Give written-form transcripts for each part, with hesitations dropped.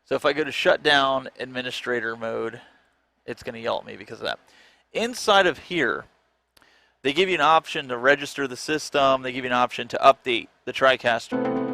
So if I go to shutdown administrator mode, it's going to yell at me because of that. Inside of here, they give you an option to register the system. They give you an option to update the TriCaster.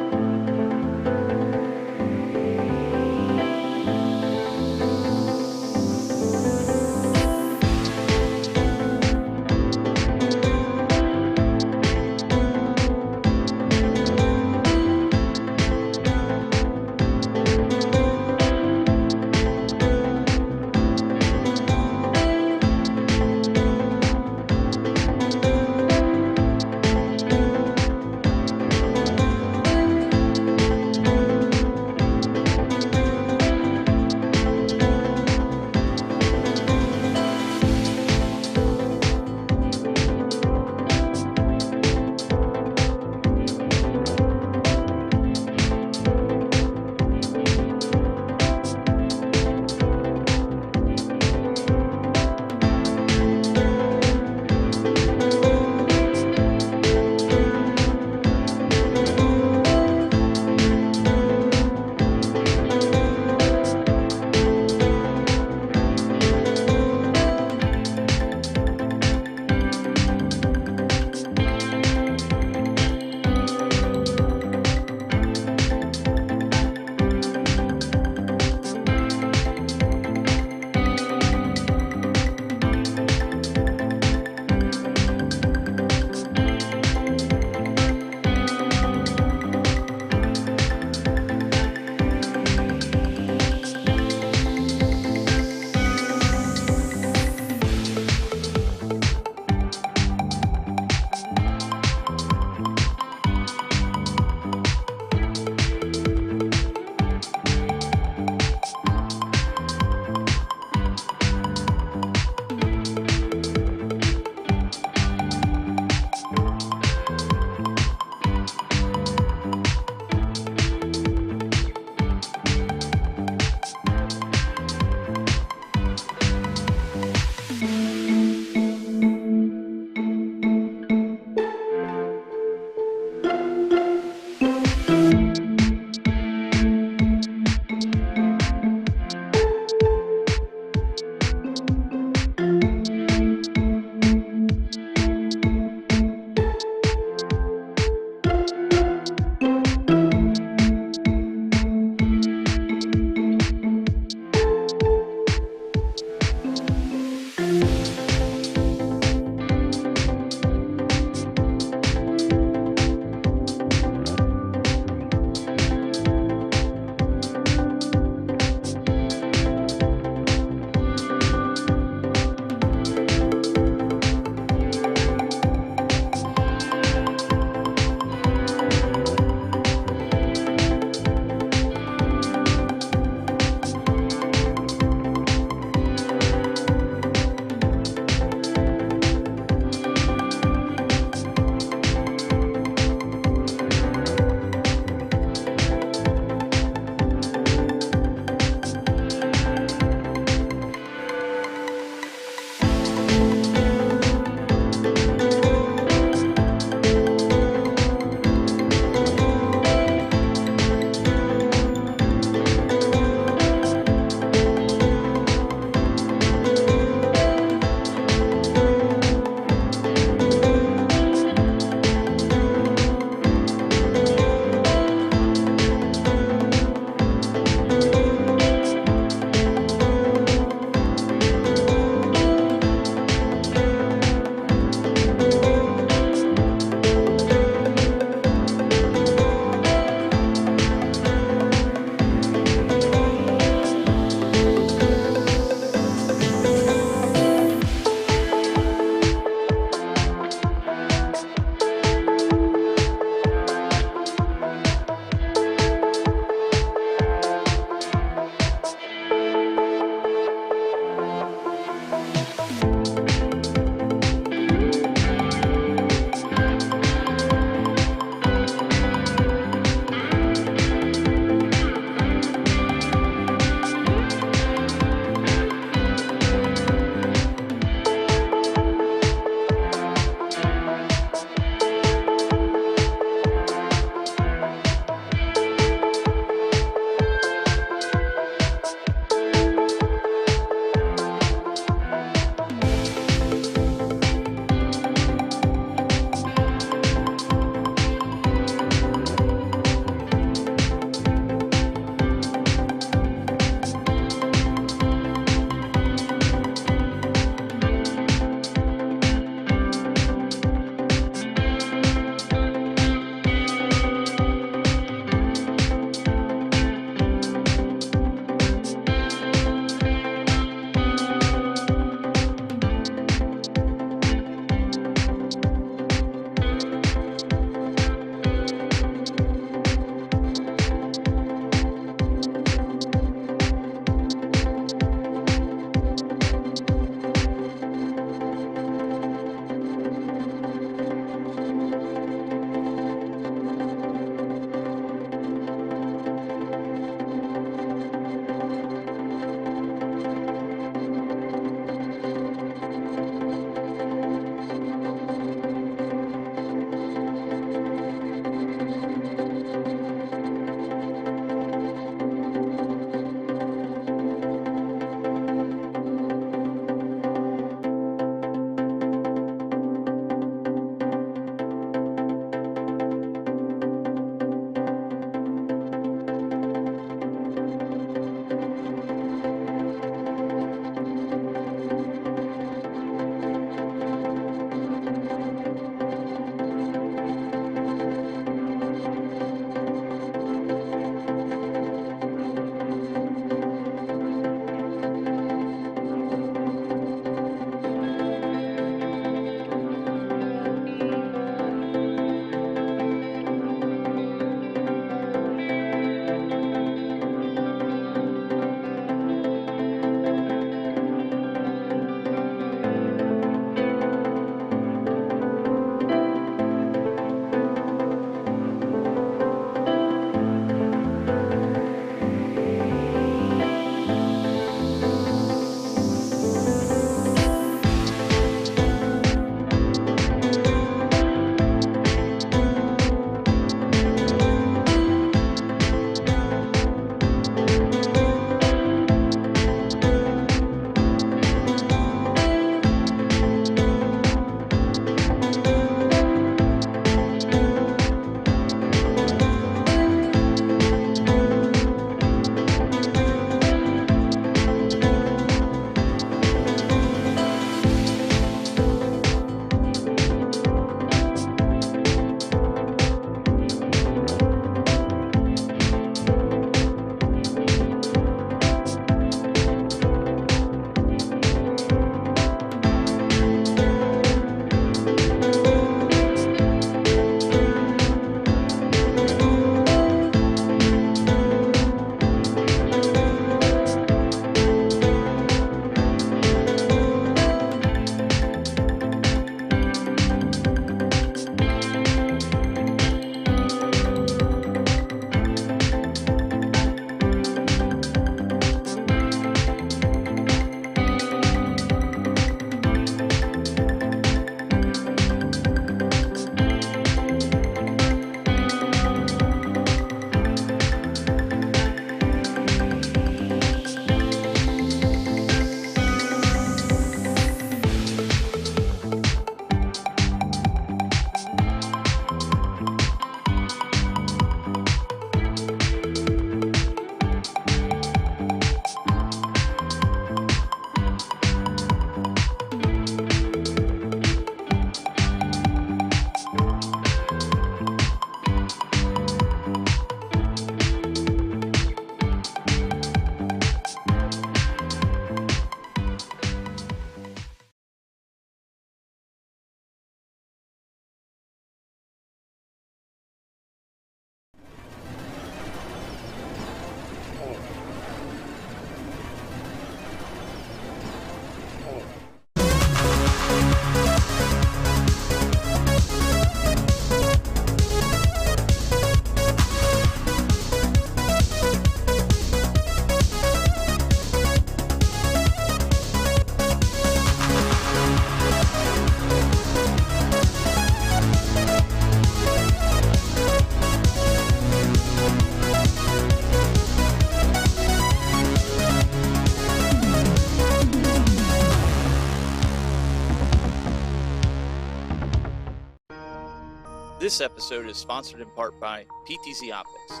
This episode is sponsored in part by PTZ Optics.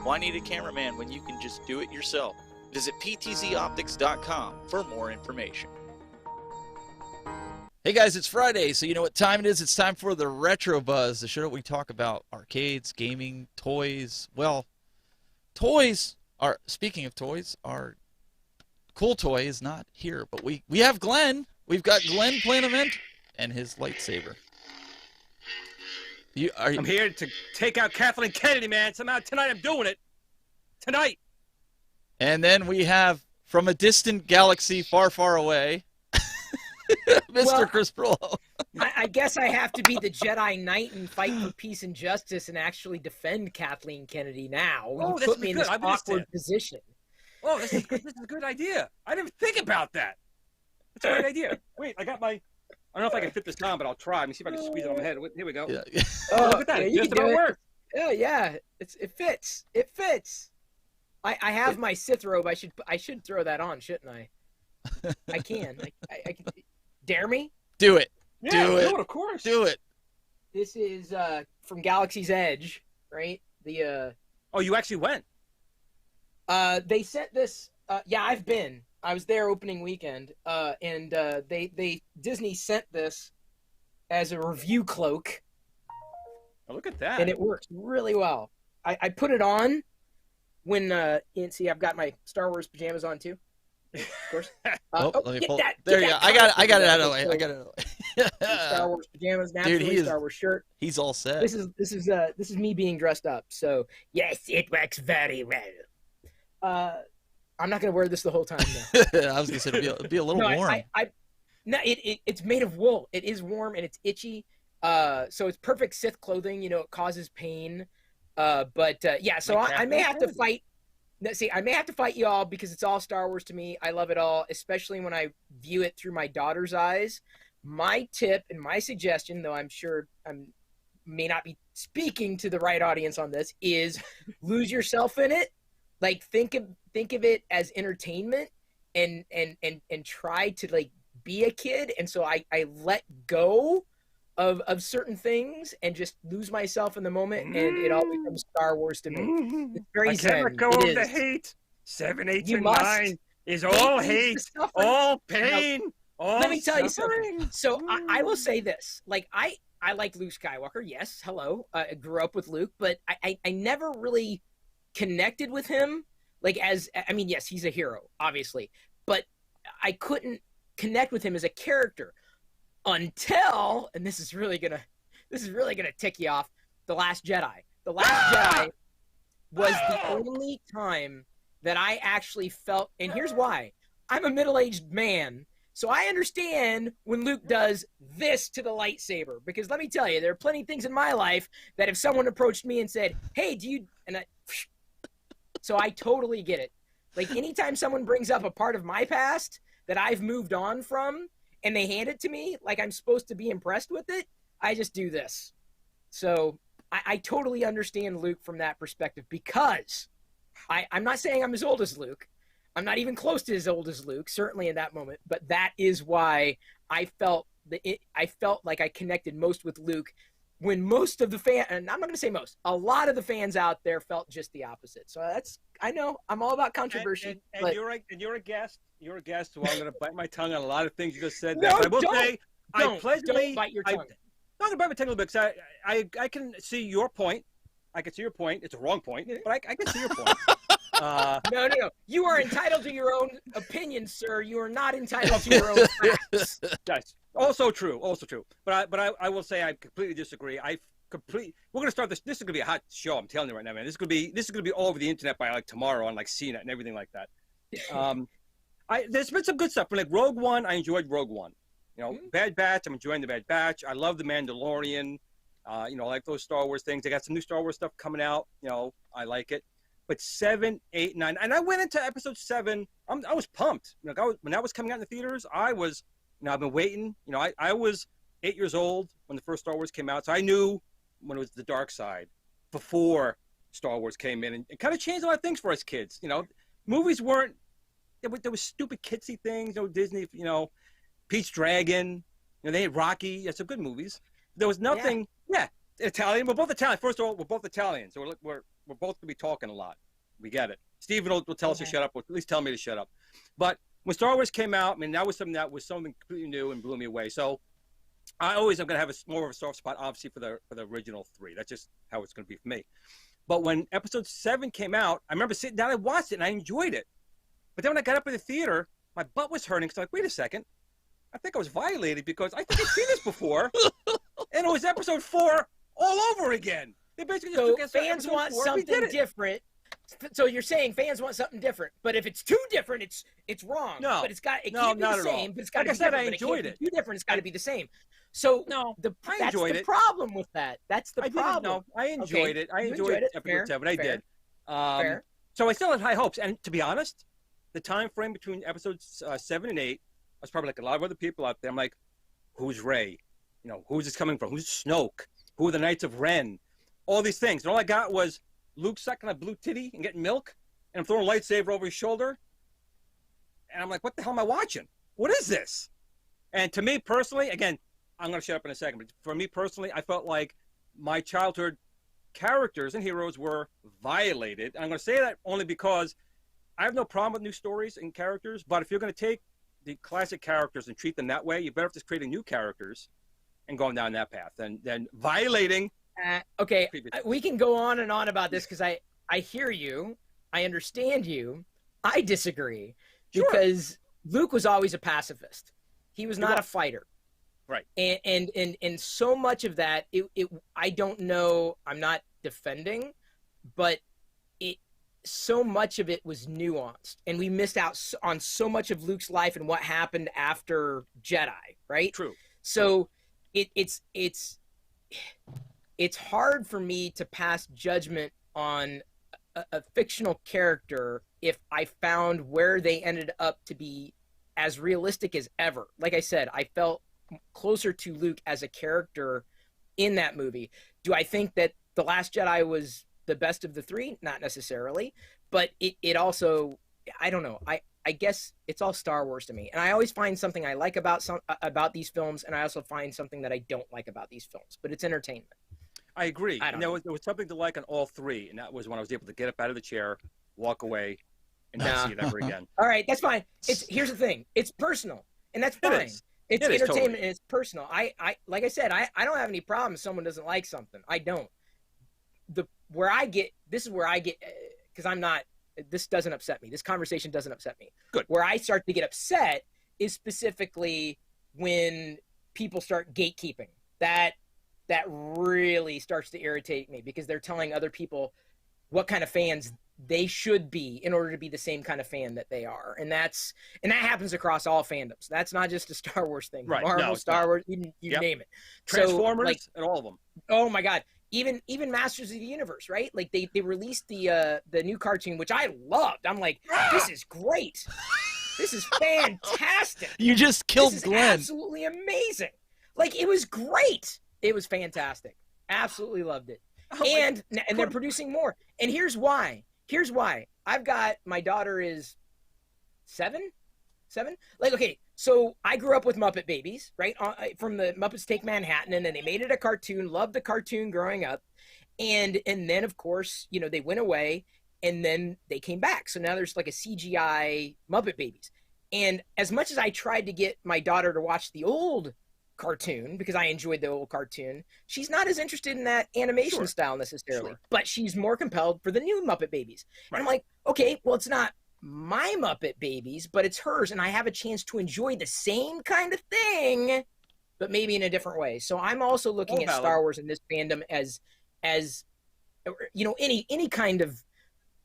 Why need a cameraman when you can just do it yourself? Visit ptzoptics.com for more information. Hey guys, it's Friday, so you know what time it is. It's time for the Retro Buzz, the show that we talk about arcades, gaming, toys. Well, toys are, speaking of toys, our cool toy is not here, but we have Glen. We've got Glen Planamento and his lightsaber. I'm here to take out Kathleen Kennedy, man. Somehow tonight I'm doing it. Tonight. And then we have, from a distant galaxy far, far away, Mr. Chris Pirillo. I guess I have to be the Jedi Knight and fight for peace and justice and actually defend Kathleen Kennedy now. Oh, you put me in this awkward position. Oh, this is a good idea. I didn't think about that. That's a great idea. Wait, I got my... I don't know if I can fit this on, but I'll try. Let me see if I can squeeze it on my head. Here we go. Yeah. Oh, look at that. Yeah, Just about works. Oh, yeah. It fits. It fits. I have my Sith robe. I should throw that on, shouldn't I? I can. I can. Dare me? Do it. Yeah, do it. Of course. Do it. This is from Galaxy's Edge, right? Oh, you actually went? They sent this. Yeah, I've been. I was there opening weekend, and Disney sent this as a review cloak. Oh, look at that! And it works really well. I put it on when see, I've got my Star Wars pajamas on too, of course. Let me pull. There you go. I got it out of the way. I got it out of the way. Star Wars pajamas, naturally. Star Wars shirt. He's all set. This is me being dressed up. So yes, it works very well. I'm not gonna wear this the whole time though. I was gonna say it'd be a little warm. No, it's made of wool. It is warm and it's itchy. So it's perfect Sith clothing. You know, it causes pain. Yeah. So I may have to fight. See, I may have to fight y'all because it's all Star Wars to me. I love it all, especially when I view it through my daughter's eyes. My tip and my suggestion, though I'm sure may not be speaking to the right audience on this, is lose yourself in it. Like think of it as entertainment and try to like be a kid. And so I let go of certain things and just lose myself in the moment, and it all becomes Star Wars to me. It's very zen. I can't let go of the hate. 7, 8, and 9 is all hate, all pain, all Let me tell you suffering. something. So I will say this. Like I like Luke Skywalker. Yes, hello. I grew up with Luke, but I never really connected with him. Like yes, he's a hero, obviously, but I couldn't connect with him as a character until, and this is really gonna tick you off, The Last Jedi. The Last Jedi was the only time that I actually felt, and here's why. I'm a middle-aged man, so I understand when Luke does this to the lightsaber, because let me tell you, there are plenty of things in my life that if someone approached me and said, hey, do you, so I totally get it. Like anytime someone brings up a part of my past that I've moved on from, and they hand it to me like I'm supposed to be impressed with it, I just do this. So I totally understand Luke from that perspective, because I'm not saying I'm as old as Luke. I'm not even close to as old as Luke, certainly in that moment. But that is why I felt like I connected most with Luke, when most of the and I'm not going to say most, a lot of the fans out there felt just the opposite. So I know I'm all about controversy. And you're a guest. You're a guest, so I'm going to bite my tongue on a lot of things you just said. No, I will say, don't bite your tongue. I'm going to bite my tongue a little bit, because I can see your point. I can see your point. It's a wrong point, but I can see your point. No. You are entitled to your own opinion, sir. You are not entitled to your own facts. That's also true. But I will say I completely disagree. We're going to start this. This is going to be a hot show. I'm telling you right now, man. This is going to be all over the internet by like tomorrow on like CNET and everything like that. There's been some good stuff. Like Rogue One, I enjoyed Rogue One. You know, Bad Batch, I'm enjoying the Bad Batch. I love the Mandalorian. I like those Star Wars things. They got some new Star Wars stuff coming out. You know, I like it. But 7, 8, 9, and I went into episode 7. I was pumped. You know, when that was coming out in the theaters, I was, I've been waiting. You know, I was 8 years old when the first Star Wars came out, so I knew when it was the dark side before Star Wars came in, and it kind of changed a lot of things for us kids. You know, movies weren't. There was stupid kidsy things. You know, Disney. You know, Pete's Dragon. You know, they had Rocky. Yeah, some good movies. There was nothing. Yeah. Italian. We're both Italian. First of all, we're both Italians, so we're both gonna be talking a lot. We get it. Steven will tell us to shut up, or at least tell me to shut up. But when Star Wars came out, I mean, that was something completely new and blew me away. So I'm gonna have more of a soft spot, obviously, for the original 3. That's just how it's gonna be for me. But when Episode 7 came out, I remember sitting down, I watched it, and I enjoyed it. But then when I got up in the theater, my butt was hurting. So I'm like, wait a second, I think I was violated because I think I've seen this before, and it was Episode 4 all over again. They basically just took us to fans Episode want 4, something different. So you're saying fans want something different, but if it's too different, it's wrong. No, but it can't no, be not the at same. all. But it's got to Like be I said, different. I enjoyed it. Too different. It's got to be the same. So No, that's enjoyed the it. problem with that. That's the problem. No, I enjoyed it. I You enjoyed it. Episode Fair, 7. I fair, did. fair. So I still had high hopes. And to be honest, the time frame between Episodes 7 and 8, I was probably like a lot of other people out there. I'm like, who's Rey? You know, who's this coming from? Who's Snoke? Who are the Knights of Ren? All these things. And all I got was Luke sucking a blue titty and getting milk, and I'm throwing a lightsaber over his shoulder. And I'm like, what the hell am I watching? What is this? And to me personally, again, I'm going to shut up in a second, but for me personally, I felt like my childhood characters and heroes were violated. And I'm going to say that only because I have no problem with new stories and characters, but if you're going to take the classic characters and treat them that way, you better just creating new characters and going down that path than violating. Okay, we can go on and on about this because I hear you, I understand you, I disagree because Luke was always a pacifist. He was not a fighter. Right. And so much of that, I don't know, I'm not defending, but so much of it was nuanced, and we missed out on so much of Luke's life and what happened after Jedi, right? True. So it's hard for me to pass judgment on a fictional character if I found where they ended up to be as realistic as ever. Like I said, I felt closer to Luke as a character in that movie. Do I think that The Last Jedi was the best of the 3? Not necessarily, but it also, I don't know. I guess it's all Star Wars to me, and I always find something I like about these films, and I also find something that I don't like about these films. But it's entertainment. I agree. I don't there was something to like on all 3, and that was when I was able to get up out of the chair, walk away, and not see it ever again. All right, that's fine. Here's the thing. It's personal, and that's fine. It's entertainment totally. And it's personal. I like I said, I don't have any problem if someone doesn't like something. I don't. This is where I get because I'm not. This doesn't upset me. This conversation doesn't upset me. Good. Where I start to get upset is specifically when people start gatekeeping. That really starts to irritate me because they're telling other people what kind of fans they should be in order to be the same kind of fan that they are. And that happens across all fandoms. That's not just a Star Wars thing. Right. Marvel, No, Star Wars, you name it. Transformers and all of them. Oh my God. Even Masters of the Universe, right? Like they released the new cartoon, which I loved. I'm like, this is great. This is fantastic. You just killed this is Glen. Absolutely amazing. Like it was great. It was fantastic. Absolutely loved it. And they're producing more. And here's why. I've got, my daughter is 7. Like, okay, so I grew up with Muppet Babies, right? From the Muppets Take Manhattan, and then they made it a cartoon. Loved the cartoon growing up, and then of course, they went away, and then they came back. So now there's like a CGI Muppet Babies. And as much as I tried to get my daughter to watch the old cartoon because I enjoyed the old cartoon, she's not as interested in that animation style necessarily, but she's more compelled for the new Muppet Babies. And I'm like, okay, well, it's not my Muppet Babies, but it's hers, and I have a chance to enjoy the same kind of thing, but maybe in a different way. So I'm also looking at Star Wars and this fandom as any kind of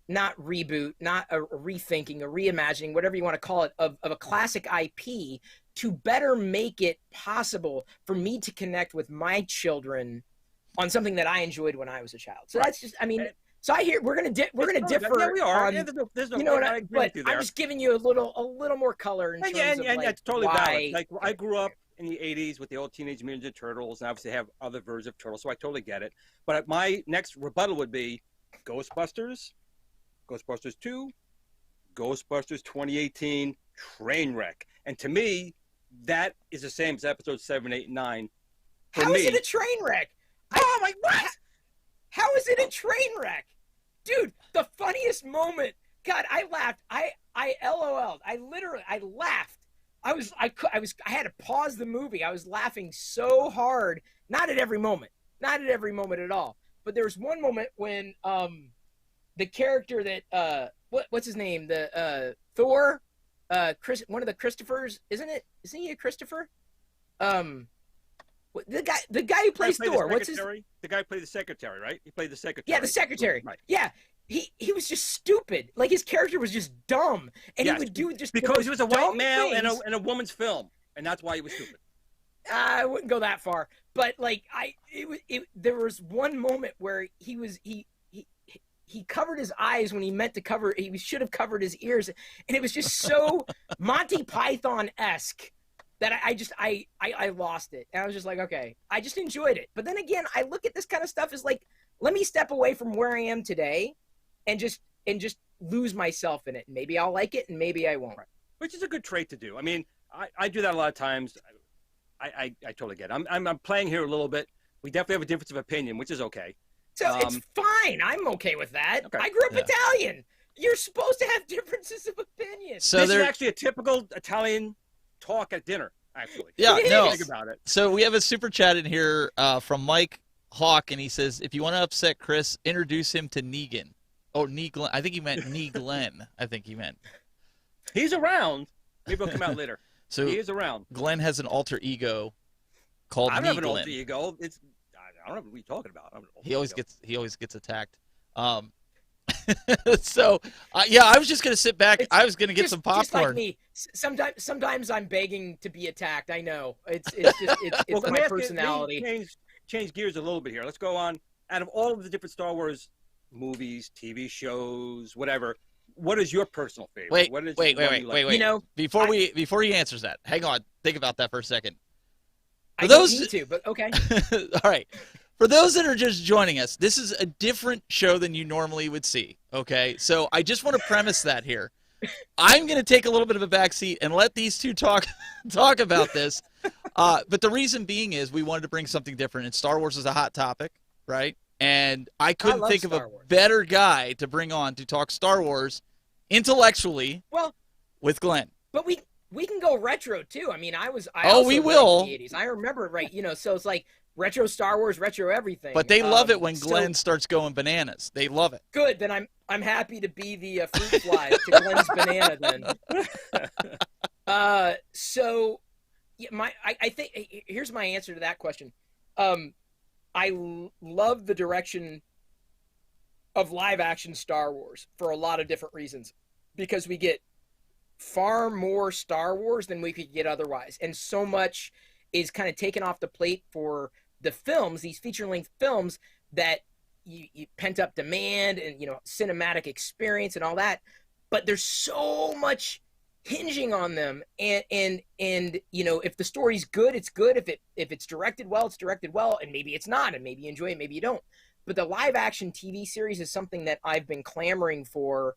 not reboot, not a rethinking, a reimagining, whatever you want to call it, of a classic IP to better make it possible for me to connect with my children on something that I enjoyed when I was a child. So that's just, so I hear we're gonna differ. Yeah, we are. On, there's no, you know what I agree with you there. I'm just giving you a little more color in terms of it's totally why. valid. Like I grew up in the '80s with the old Teenage Mutant Ninja Turtles, and obviously have other versions of Turtles, so I totally get it. But my next rebuttal would be Ghostbusters, Ghostbusters 2, Ghostbusters 2018, Trainwreck, and to me, that is the same as episode 7, 8, and 9. How is it a train wreck? I Oh my what? How is it a train wreck? Dude, the funniest moment. God, I laughed. I LOL'd. I laughed. I had to pause the movie. I was laughing so hard. Not at every moment. Not at every moment at all. But there was one moment when the character that what's his name? The Thor, one of the Christophers, isn't it? Isn't he a Christopher? The guy who plays Thor. What's his? The guy who played the secretary, right? He played the secretary. Yeah, the secretary. Right. Yeah. He was just stupid. Like his character was just dumb, and he would do just because he was a white male things. in a woman's film, and that's why he was stupid. I wouldn't go that far, but like there was one moment where he covered his eyes when he meant to cover. He should have covered his ears, and it was just so Monty Python-esque that I lost it, and I was just like, okay, I just enjoyed it. But then again, I look at this kind of stuff as like, let me step away from where I am today, and just lose myself in it. Maybe I'll like it, and maybe I won't. Right. Which is a good trait to do. I mean, I do that a lot of times. I totally get it. I'm playing here a little bit. We definitely have a difference of opinion, which is okay. So it's fine. I'm okay with that. Okay. I grew up Italian. You're supposed to have differences of opinion. So this is actually a typical Italian talk at dinner, actually. Yeah, no. Think about it. So we have a super chat in here from Mike Hawk, and he says, if you want to upset Chris, introduce him to Negan. Oh, Glen. I think he meant Glen. I think he meant. He's around. Maybe he'll come out later. So he is around. Glenn has an alter ego called I don't have an Glen. alter ego. I don't know what you're talking about. He always gets attacked. So yeah, I was just gonna sit back. I was gonna get some popcorn. Just like me. Sometimes I'm begging to be attacked. I know it's well, my personality. Change gears a little bit here. Let's go on. Out of all of the different Star Wars movies, TV shows, whatever, what is your personal favorite? Wait. You know, before he answers that, hang on. Think about that for a second. I don't need to, but okay. All right. For those that are just joining us, this is a different show than you normally would see, okay? So I just want to premise that here. I'm going to take a little bit of a backseat and let these two talk about this. But the reason being is we wanted to bring something different, and Star Wars is a hot topic, right? And I couldn't think of a better guy to bring on to talk Star Wars intellectually with Glenn. But we can go retro, too. I mean, we will. The 80s. I remember it, right? You know, so it's like retro Star Wars, retro everything. But they love it when Glenn starts going bananas. They love it. Good. Then I'm happy to be the fruit fly to Glenn's banana then. So yeah, I think here's my answer to that question. I love the direction of live action Star Wars for a lot of different reasons, because we get far more Star Wars than we could get otherwise. And so much is kind of taken off the plate for the films, these feature-length films that you pent up demand and, you know, cinematic experience and all that. But there's so much hinging on them. And you know, if the story's good, it's good. If it's directed well, it's directed well. And maybe it's not. And maybe you enjoy it, maybe you don't. But the live action TV series is something that I've been clamoring for,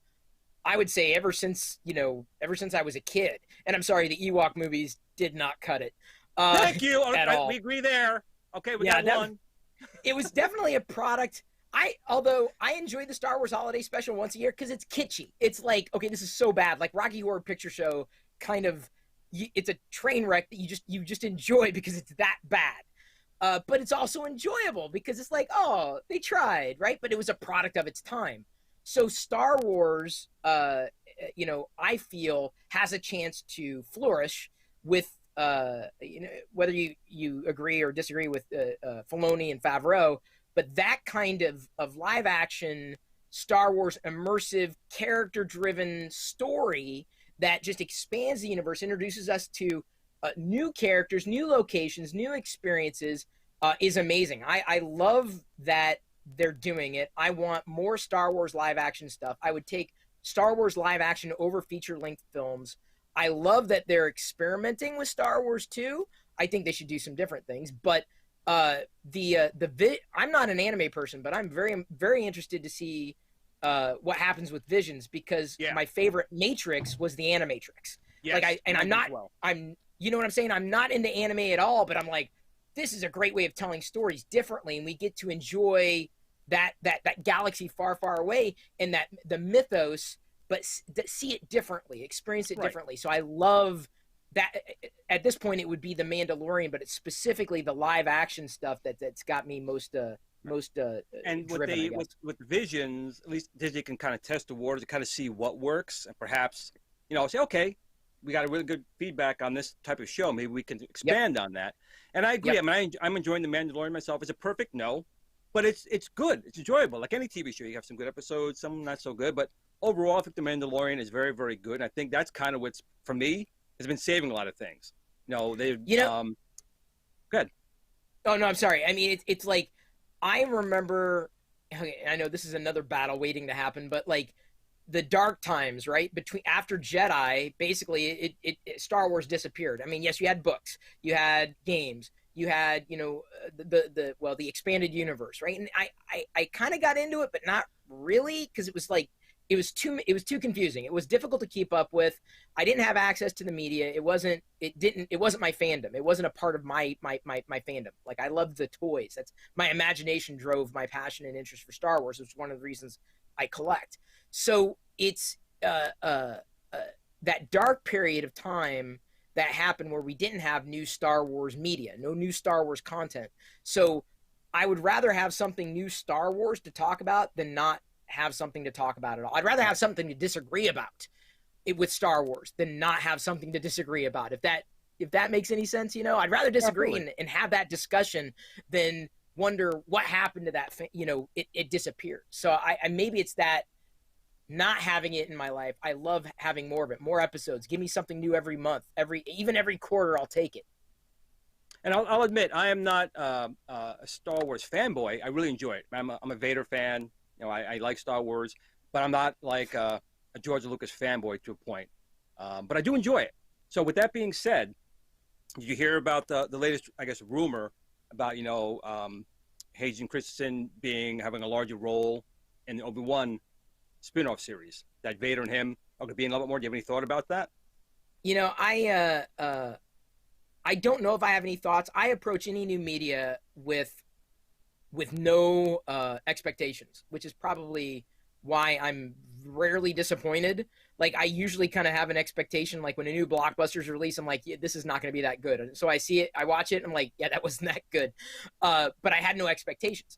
I would say, ever since I was a kid. And I'm sorry, the Ewok movies did not cut it. Thank you. At all. We agree there. Okay, we got one. It was definitely a product. Although I enjoy the Star Wars Holiday Special once a year because it's kitschy. It's like, okay, this is so bad. Like Rocky Horror Picture Show, kind of, it's a train wreck that you just enjoy because it's that bad. But it's also enjoyable because it's like, oh, they tried, right? But it was a product of its time. So Star Wars, you know, I feel has a chance to flourish with, you know, whether you agree or disagree with Filoni and Favreau, but that kind of live action Star Wars immersive character driven story that just expands the universe, introduces us to new characters, new locations, new experiences, is amazing. I love that they're doing it. I want more Star Wars live action stuff. I would take Star Wars live action over feature length films. I love that they're experimenting with Star Wars too. I think they should do some different things, but I'm not an anime person, but I'm very, very interested to see what happens with Visions, because my favorite Matrix was the Animatrix. Yes, I'm you know what I'm saying? I'm not into anime at all, but I'm like, this is a great way of telling stories differently, and we get to enjoy that galaxy far, far away, and that the mythos, but see it differently, experience it differently. So I love that. At this point, it would be the Mandalorian, but it's specifically the live action stuff that's got me most and driven, with Visions, at least Disney can kind of test the waters to kind of see what works, and perhaps say, okay, we got a really good feedback on this type of show, maybe we can expand on that. And I agree. I mean, I'm enjoying the Mandalorian myself. Is it perfect? No, but it's good. It's enjoyable. Like any TV show, you have some good episodes, some not so good, but overall, I think the Mandalorian is very, very good. And I think that's kind of what's, for me, has been saving a lot of things. Good. Oh no, I'm sorry. I mean, it's like, I remember. Okay, I know this is another battle waiting to happen, but like the dark times, right? After Jedi, basically, Star Wars disappeared. I mean, yes, you had books, you had games, you had the expanded universe, right? And I kind of got into it, but not really, because it was like. It was too confusing. It was difficult to keep up with. I didn't have access to the media. It wasn't my fandom. It wasn't a part of my fandom. Like, I loved the toys. That's my imagination drove my passion and interest for Star Wars, which is one of the reasons I collect. So it's that dark period of time that happened where we didn't have new Star Wars media, no new Star Wars content. So I would rather have something new Star Wars to talk about than not have something to talk about at all. I'd rather have something to disagree about it with Star Wars than not have something to disagree about. If that makes any sense, I'd rather disagree and have that discussion than wonder what happened to that. It disappeared. So I maybe it's that not having it in my life. I love having more of it, more episodes. Give me something new every month, even every quarter. I'll take it. And I'll admit, I am not a Star Wars fanboy. I really enjoy it. I'm a Vader fan. I like Star Wars, but I'm not like a George Lucas fanboy to a point. But I do enjoy it. So with that being said, did you hear about the latest, I guess, rumor about, Hayden Christensen having a larger role in the Obi-Wan spin-off series, that Vader and him are going to be in a little bit more? Do you have any thought about that? I don't know if I have any thoughts. I approach any new media with no expectations, which is probably why I'm rarely disappointed. Like, I usually kind of have an expectation, like when a new blockbuster's released, I'm like, yeah, this is not going to be that good. And so I see it, I watch it, and I'm like, yeah, that wasn't that good. But I had no expectations.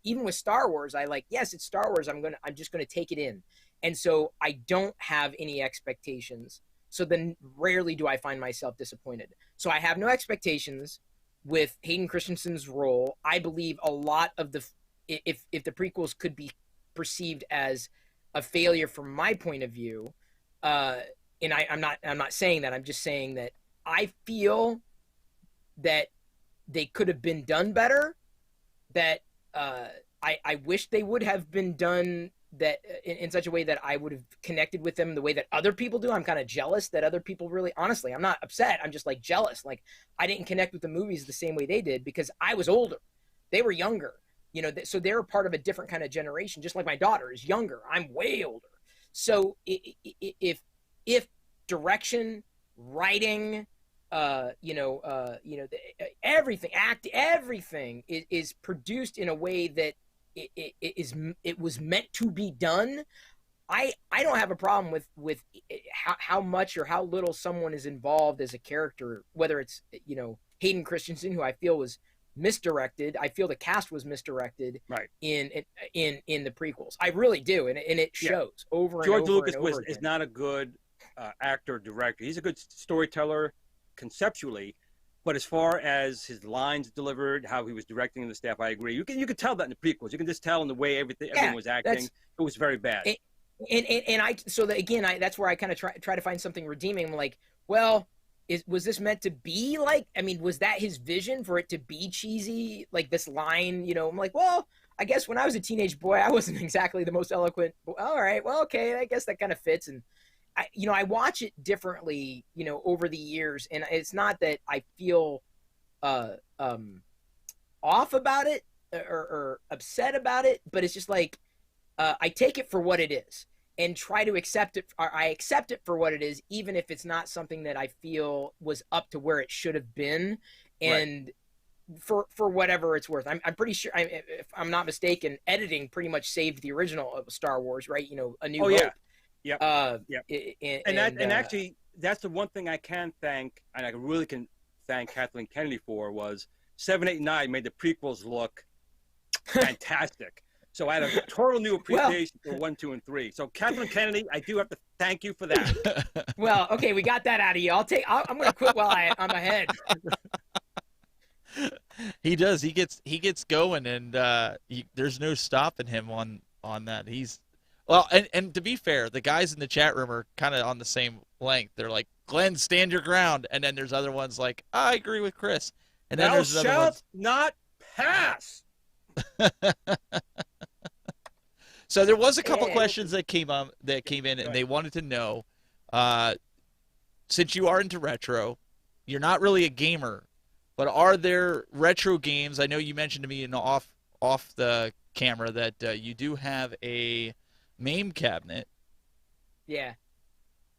Even with Star Wars, yes, it's Star Wars. I'm just going to take it in. And so I don't have any expectations. So then rarely do I find myself disappointed. So I have no expectations with Hayden Christensen's role. I believe a lot of if the prequels could be perceived as a failure from my point of view, and I'm not saying that. I'm just saying that I feel that they could have been done better. That I wish they would have been done that in such a way that I would have connected with them the way that other people do. I'm kind of jealous that other people really, honestly, I'm not upset. I'm just like jealous. Like, I didn't connect with the movies the same way they did because I was older. They were younger, so they're part of a different kind of generation. Just like my daughter is younger. I'm way older. So if direction, writing, everything, everything is produced in a way that it was meant to be done. I don't have a problem with how much or how little someone is involved as a character, whether it's Hayden Christensen, who I feel was misdirected. I feel the cast was misdirected in the prequels. I really do, and it shows over and George over Lucas and over again. Is not a good actor director. He's a good storyteller conceptually. But as far as his lines delivered, how he was directing the staff, I agree. You can tell that in the prequels. You can just tell in the way everyone was acting. It was very bad. That's where I kind of try to find something redeeming. I'm like, well, was this meant to be like? I mean, was that his vision for it to be cheesy? Like this line, I'm like, well, I guess when I was a teenage boy, I wasn't exactly the most eloquent. All right, well, okay, I guess that kind of fits. And I watch it differently, over the years, and it's not that I feel off about it or upset about it, but it's just like I take it for what it is and try to accept it. I accept it for what it is, even if it's not something that I feel was up to where it should have been. And for whatever it's worth. I'm pretty sure, if I'm not mistaken, editing pretty much saved the original of Star Wars, right? You know, A New Hope. Yeah. And Actually, that's the one thing I can thank, and I really can thank Kathleen Kennedy for, was 7, 8, and 9 made the prequels look fantastic. So I had a total new appreciation for 1, 2, and 3. So Kathleen Kennedy, I do have to thank you for that. Well, okay, we got that out of you. I'm going to quit while I'm ahead. He does. He gets going, and there's no stopping him on that. Well, and to be fair, the guys in the chat room are kind of on the same length. They're like, Glenn, stand your ground. And then there's other ones like, I agree with Chris. And then there's other ones. Not pass. So there was a couple questions that came in, and they wanted to know, since you are into retro, you're not really a gamer, but are there retro games? I know you mentioned to me off the camera that you do have a MAME cabinet. Yeah.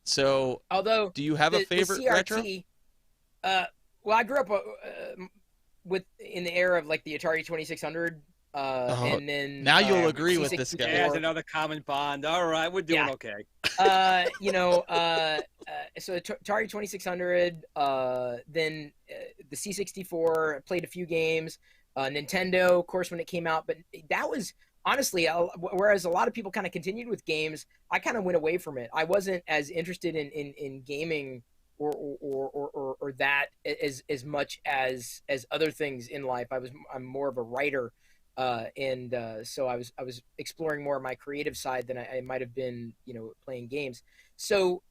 So, although do you have a favorite the CRT, retro? Well, I grew up in the era of like the Atari 2600, and then now you'll agree with this guy. Yeah, another common bond. All right, we're doing okay. So Atari 2600, then the C64. Played a few games. Nintendo, of course, when it came out, but that was honestly, whereas a lot of people kind of continued with games, I kind of went away from it. I wasn't as interested in gaming or that as much as other things in life. I'm more of a writer, and so I was exploring more of my creative side than I might have been, playing games. So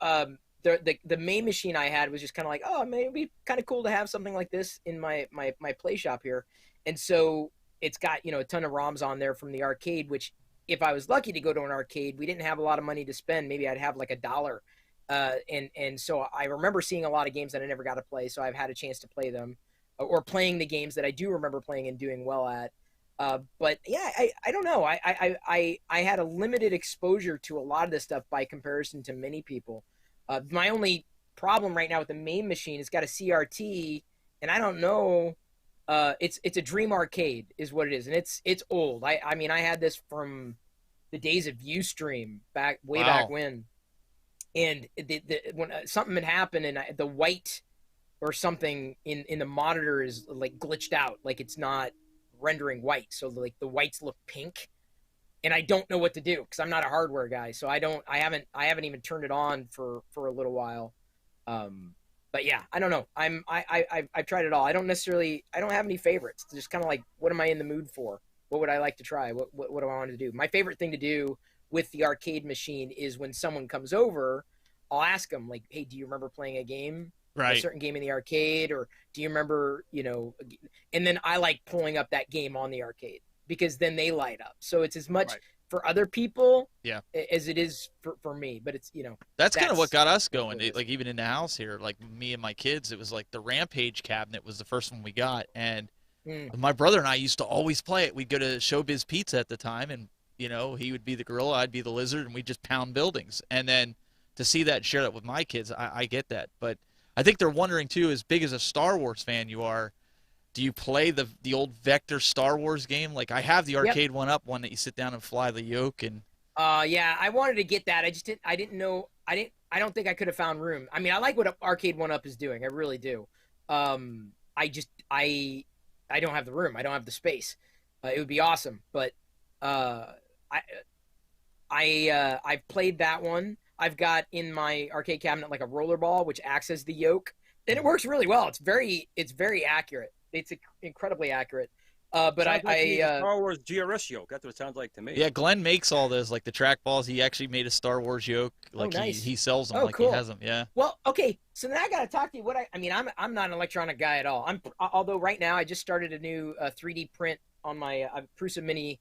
the main machine I had was just kind of like, oh, man, it'd be kind of cool to have something like this in my play shop here. And so it's got, a ton of ROMs on there from the arcade, which if I was lucky to go to an arcade, we didn't have a lot of money to spend. Maybe I'd have like $1. And so I remember seeing a lot of games that I never got to play. So I've had a chance to play them, or playing the games that I do remember playing and doing well at. But yeah, I don't know. I had a limited exposure to a lot of this stuff by comparison to many people. My only problem right now with the main machine, it's got a CRT, and I don't know. It's a Dream Arcade is what it is, and it's old. I mean, I had this from the days of Ustream back when, and when something had happened, and the white or something in the monitor is like glitched out, like it's not rendering white, so like the whites look pink, and I don't know what to do because I'm not a hardware guy, so I haven't even turned it on for a little while. But yeah, I don't know. I've tried it all. I don't have any favorites. It's just kind of like, what am I in the mood for? What would I like to try? What do I want to do? My favorite thing to do with the arcade machine is when someone comes over, I'll ask them like, hey, do you remember playing a game? Right. A certain game in the arcade, or do you remember, and then I like pulling up that game on the arcade because then they light up. So it's as much for other people as it is for me, but it's, that's kind of what got us going. Like even in the house here, like me and my kids, it was like the Rampage cabinet was the first one we got, and my brother and I used to always play it. We'd go to Showbiz Pizza at the time, and he would be the gorilla, I'd be the lizard, and we'd just pound buildings. And then to see that and share that with my kids, I get that. But I think they're wondering too, as big as a Star Wars fan you are, do you play the old Vector Star Wars game? Like I have the arcade one that you sit down and fly the yoke and. Yeah, I wanted to get that. I didn't know. I don't think I could have found room. I mean, I like what Arcade 1-Up is doing. I really do. I don't have the room. I don't have the space. It would be awesome, but I've played that one. I've got in my arcade cabinet like a rollerball, which acts as the yoke, and it works really well. It's very accurate. It's incredibly accurate. But Star Wars GRS yoke. That's what it sounds like to me. Yeah, Glenn makes all those, like the trackballs. He actually made a Star Wars yoke. Like nice. he sells them, like cool. he has them. Yeah. Well, okay. So then I got to talk to you. I'm not an electronic guy at all. Although right now I just started a new 3D print on my Prusa Mini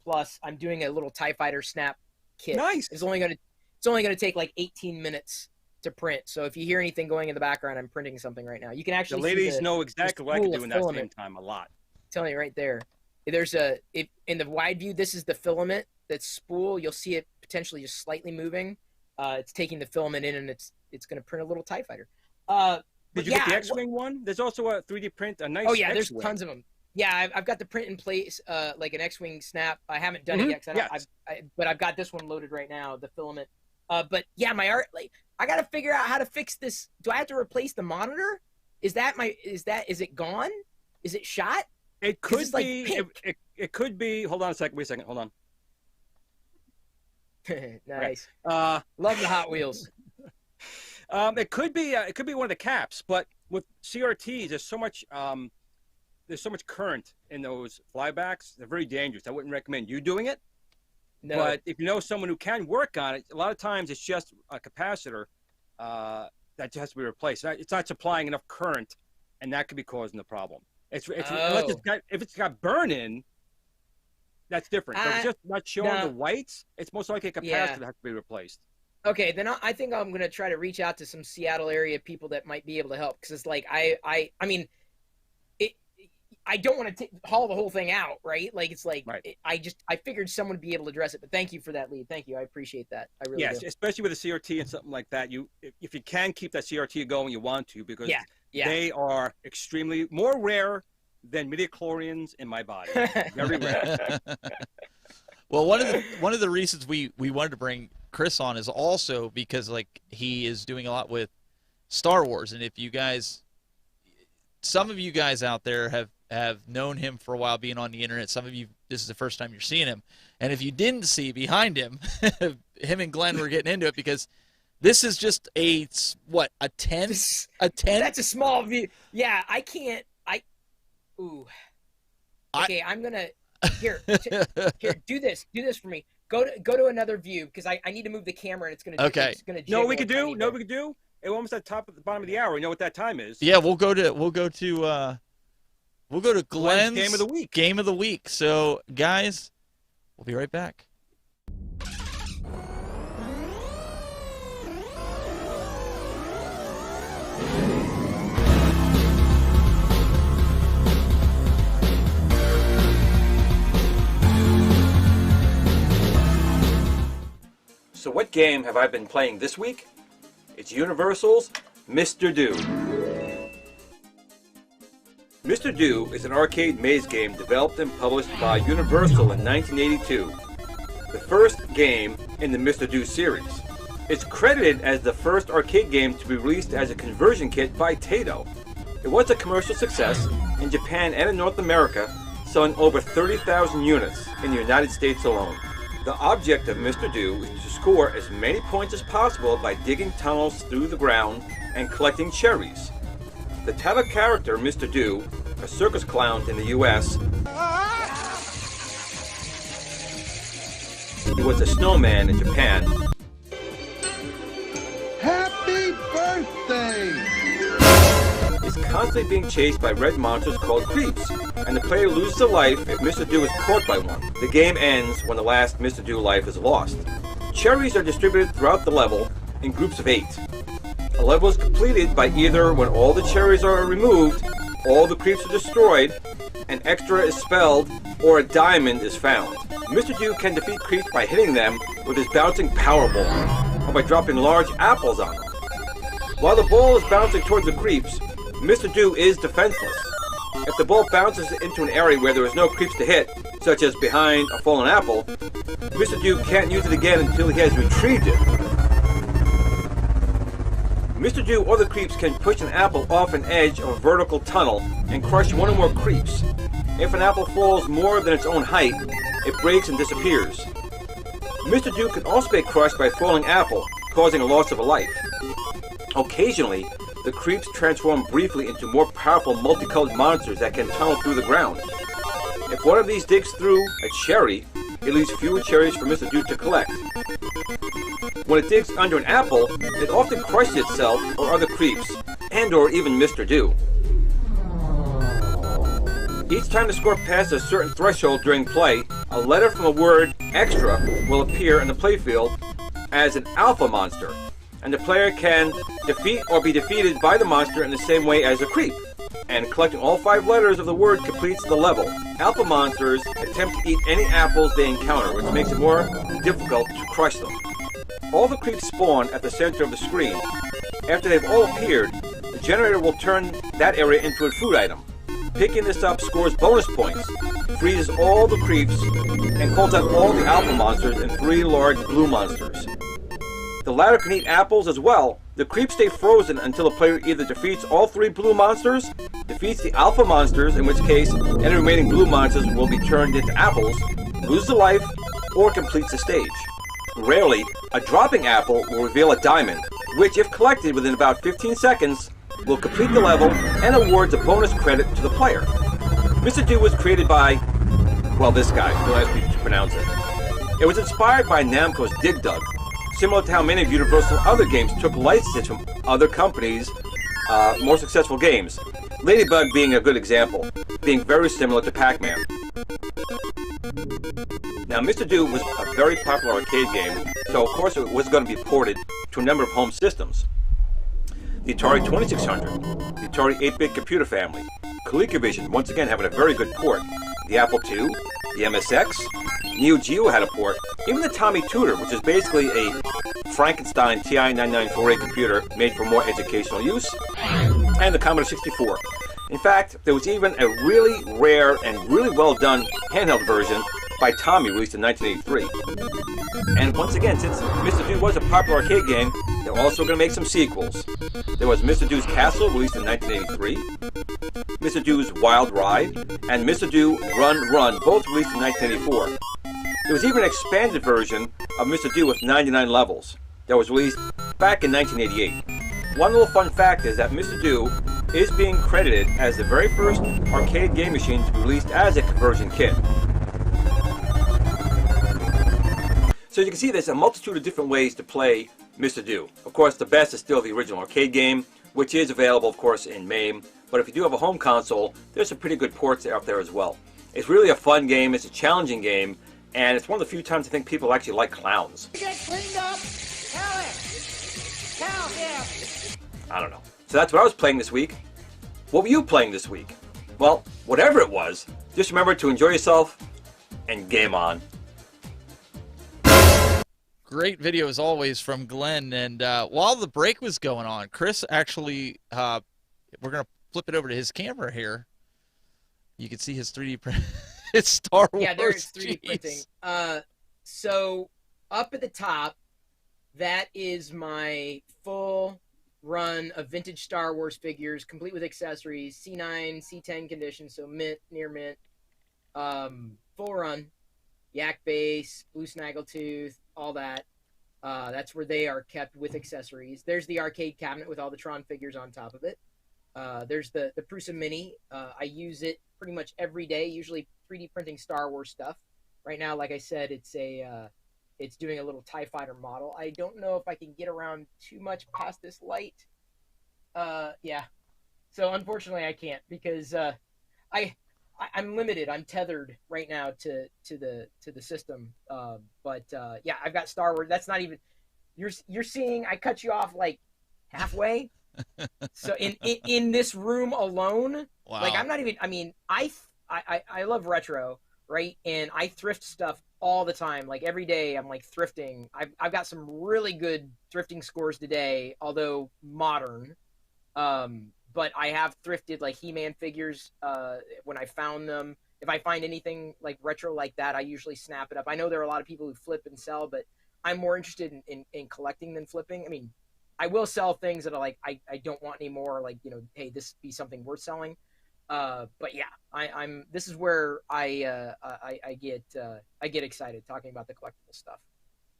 Plus. I'm doing a little TIE Fighter snap kit. Nice. It's only gonna take like 18 minutes to print. So if you hear anything going in the background, I'm printing something right now. You can actually the ladies know exactly what I can do in that same time a lot. I'm telling you right there. There's in the wide view, this is the filament that's spool. You'll see it potentially just slightly moving. It's taking the filament in, and it's going to print a little TIE Fighter. Did you get the X-Wing one? There's also a 3D print, a nice Oh, yeah, X-Wing. there's tons of them. Yeah, I've got the print in place, like an X-Wing snap. I haven't done it yet, but I've got this one loaded right now, the filament. But yeah, my art, like, I got to figure out how to fix this. Do I have to replace the monitor? Is it gone? Is it shot? It could be. It could be. Hold on a second. Wait a second. Hold on. Nice. Right. Love the Hot Wheels. It could be. It could be one of the caps, but with CRTs, there's so much. There's so much current in those flybacks. They're very dangerous. I wouldn't recommend you doing it. No. But if you know someone who can work on it, a lot of times it's just a capacitor that just has to be replaced. It's not supplying enough current, and that could be causing the problem. If it's got burn in, that's different. But if it's just not showing the whites, it's most likely a capacitor that has to be replaced. Okay, then I think I'm going to try to reach out to some Seattle area people that might be able to help, because it's like I mean, I don't want to haul the whole thing out, right? Like, it's like, right. I figured someone would be able to address it, but thank you for that lead. Thank you. I appreciate that. I really do. Yes, especially with a CRT and something like that. If you can keep that CRT going, you want to, because they are extremely more rare than midichlorians in my body. Very rare. Well, one of the reasons we wanted to bring Chris on is also because, like, he is doing a lot with Star Wars, and if you guys, some of you guys out there have known him for a while, being on the internet. Some of you, this is the first time you're seeing him. And if you didn't see behind him, him and Glenn were getting into it, because this is just a 10? A 10? That's a small view. Yeah, I can't. Okay, I'm going to, here, do this for me. Go to another view, because I need to move the camera, and it's going to, okay. It's going to No, we could do. It almost at the bottom of the hour. You know what that time is? Yeah, we'll go to Glen's Game of the Week. Game of the Week. So, guys, we'll be right back. So what game have I been playing this week? It's Universal's Mr. Do. Mr. Do is an arcade maze game developed and published by Universal in 1982. The first game in the Mr. Do series. It's credited as the first arcade game to be released as a conversion kit by Taito. It was a commercial success in Japan and in North America, selling over 30,000 units in the United States alone. The object of Mr. Do is to score as many points as possible by digging tunnels through the ground and collecting cherries. The title character, Mr. Do, a circus clown in the U.S., he was a snowman in Japan. Happy birthday! Is constantly being chased by red monsters called creeps, and the player loses a life if Mr. Do is caught by one. The game ends when the last Mr. Do life is lost. Cherries are distributed throughout the level in groups of 8. A level is completed by either when all the cherries are removed, all the creeps are destroyed, an extra is spelled, or a diamond is found. Mr. Do can defeat creeps by hitting them with his bouncing power ball, or by dropping large apples on them. While the ball is bouncing towards the creeps, Mr. Do is defenseless. If the ball bounces into an area where there is no creeps to hit, such as behind a fallen apple, Mr. Do can't use it again until he has retrieved it. Mr. Do or the creeps can push an apple off an edge of a vertical tunnel and crush one or more creeps. If an apple falls more than its own height, it breaks and disappears. Mr. Do can also be crushed by a falling apple, causing a loss of a life. Occasionally, the creeps transform briefly into more powerful multicolored monsters that can tunnel through the ground. If one of these digs through a cherry, it leaves fewer cherries for Mr. Do to collect. When it digs under an apple, it often crushes itself or other creeps, and or even Mr. Do. Each time the score passes a certain threshold during play, a letter from a word extra will appear in the playfield as an alpha monster, and the player can defeat or be defeated by the monster in the same way as a creep. And collecting all 5 letters of the word completes the level. Alpha monsters attempt to eat any apples they encounter, which makes it more difficult to crush them. All the creeps spawn at the center of the screen. After they've all appeared, the generator will turn that area into a food item. Picking this up scores bonus points, freezes all the creeps, and calls out all the alpha monsters and 3 large blue monsters. The latter can eat apples as well. The creeps stay frozen until the player either defeats all 3 blue monsters, defeats the alpha monsters, in which case any remaining blue monsters will be turned into apples, loses a life, or completes the stage. Rarely, a dropping apple will reveal a diamond, which, if collected within about 15 seconds, will complete the level and awards a bonus credit to the player. Mr. Do was created by, well, this guy, don't ask me to pronounce it. It was inspired by Namco's Dig Dug, similar to how many of Universal's other games took licenses from other companies' more successful games. Ladybug being a good example, being very similar to Pac-Man. Now, Mr. Do was a very popular arcade game, so of course it was going to be ported to a number of home systems. The Atari 2600, the Atari 8-bit computer family, ColecoVision, once again having a very good port, the Apple II, the MSX, Neo Geo had a port, even the Tommy Tutor, which is basically a Frankenstein TI-9948 computer made for more educational use, and the Commodore 64. In fact, there was even a really rare and really well done handheld version by Tommy released in 1983. And once again, since Mr. Do was a popular arcade game, they're also going to make some sequels. There was Mr. Do's Castle released in 1983, Mr. Do's Wild Ride, and Mr. Do Run Run, both released in 1984. There was even an expanded version of Mr. Do with 99 levels that was released back in 1988. One little fun fact is that Mr. Do is being credited as the very first arcade game machine to be released as a conversion kit. So you can see there's a multitude of different ways to play Mr. Do. Of course, the best is still the original arcade game, which is available, of course, in MAME. But if you do have a home console, there's some pretty good ports out there as well. It's really a fun game, it's a challenging game, and it's one of the few times I think people actually like clowns. Get cleaned up. Tell it. Tell him. I don't know. So that's what I was playing this week. What were you playing this week? Well, whatever it was, just remember to enjoy yourself and game on. Great video as always from Glenn. And while the break was going on, Chris actually, we're going to flip it over to his camera here. You can see his 3D print. It's Star Wars. Yeah, there's 3D printing. So up at the top, that is my full run of vintage Star Wars figures, complete with accessories, C9, C10 condition, so mint, near mint, full run, yak base, blue snaggletooth, all that. That's where they are kept with accessories. There's the arcade cabinet with all the Tron figures on top of it. There's the Prusa Mini. I use it pretty much every day, usually 3D printing Star Wars stuff. Right now, like I said, it's doing a little TIE Fighter model. I don't know if I can get around too much past this light. Yeah. So unfortunately I can't because I'm limited. I'm tethered right now to the system. But yeah, I've got Star Wars. That's not even you're seeing I cut you off like halfway. So in this room alone, Wow. like I'm not even I mean, I love retro, right? And I thrift stuff all the time. Like every day I'm like thrifting. I've got some really good thrifting scores today, although modern. But I have thrifted like He-Man figures when I found them. If I find anything like retro like that, I usually snap it up. I know there are a lot of people who flip and sell, but I'm more interested in collecting than flipping. I mean, I will sell things that are like I don't want anymore. Like, you know, hey, this be something worth selling. But yeah, I'm. This is where I get excited talking about the collectible stuff.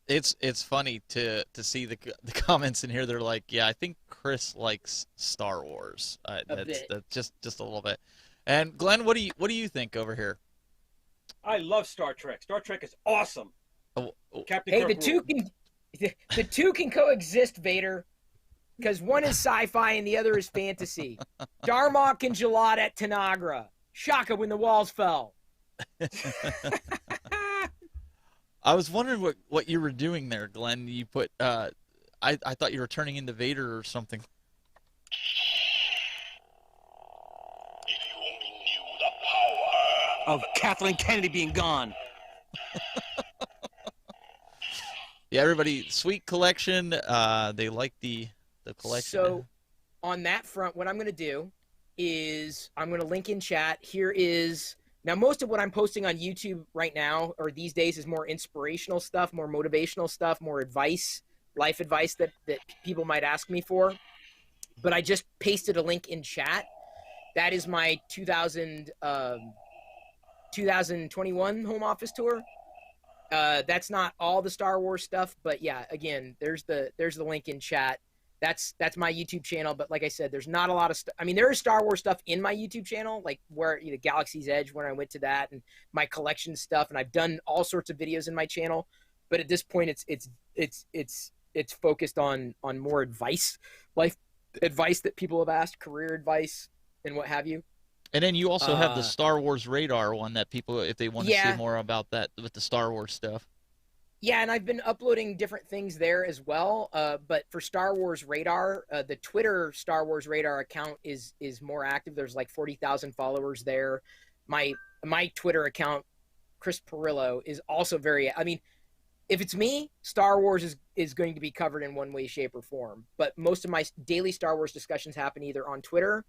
It's funny to see the comments in here. They're like, yeah, I think Chris likes Star Wars. That's just a little bit. And Glenn, what do you think over here? I love Star Trek. Star Trek is awesome. Captain Hey, Kirk the two can coexist, Vader, because one is sci-fi and the other is fantasy. Darmok and Jalad at Tanagra. Shaka when the walls fell. I was wondering what you were doing there, Glenn. You put I thought you were turning into Vader or something. If you only knew the power of Kathleen Kennedy being gone. Yeah, everybody, sweet collection. They like the collection. So on that front, what I'm going to do is I'm going to link in chat. Here is now most of what I'm posting on YouTube right now or these days is more inspirational stuff, more motivational stuff, more advice, life advice that people might ask me for. But I just pasted a link in chat. That is my 2021 home office tour. That's not all the Star Wars stuff, but yeah, again, there's the link in chat. That's my YouTube channel, but like I said, there's not a lot of stuff. I mean, there is Star Wars stuff in my YouTube channel, like where Galaxy's Edge when I went to that, and my collection stuff, and I've done all sorts of videos in my channel. But at this point, it's focused on more advice, life advice that people have asked, career advice, and what have you. And then you also have the Star Wars Radar one that people, if they want to Yeah. see more about that with the Star Wars stuff. Yeah, and I've been uploading different things there as well. But for Star Wars Radar, the Twitter Star Wars Radar account is more active. There's like 40,000 followers there. My Twitter account, Chris Pirillo, is also very. I mean, if it's me, Star Wars is going to be covered in one way, shape, or form. But most of my daily Star Wars discussions happen either on Twitter,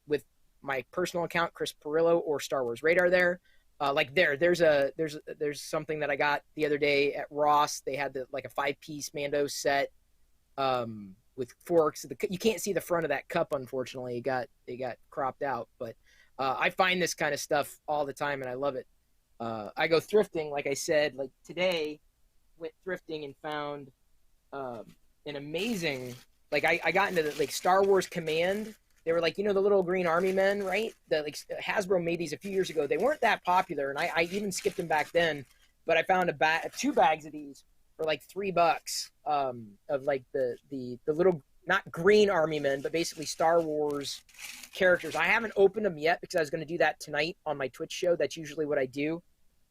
with my personal account, Chris Pirillo, or Star Wars Radar there. Like there's something that I got the other day at Ross. They had like a 5-piece Mando set with forks. You can't see the front of that cup, unfortunately. It got cropped out. But I find this kind of stuff all the time, and I love it. I go thrifting, like I said. Like today, went thrifting and found an amazing. Like I got into the Star Wars Command. They were like, the little green army men, right? Hasbro made these a few years ago. They weren't that popular, and I even skipped them back then. But I found 2 bags of these for like $3 of like the little, not green army men, but basically Star Wars characters. I haven't opened them yet because I was going to do that tonight on my Twitch show. That's usually what I do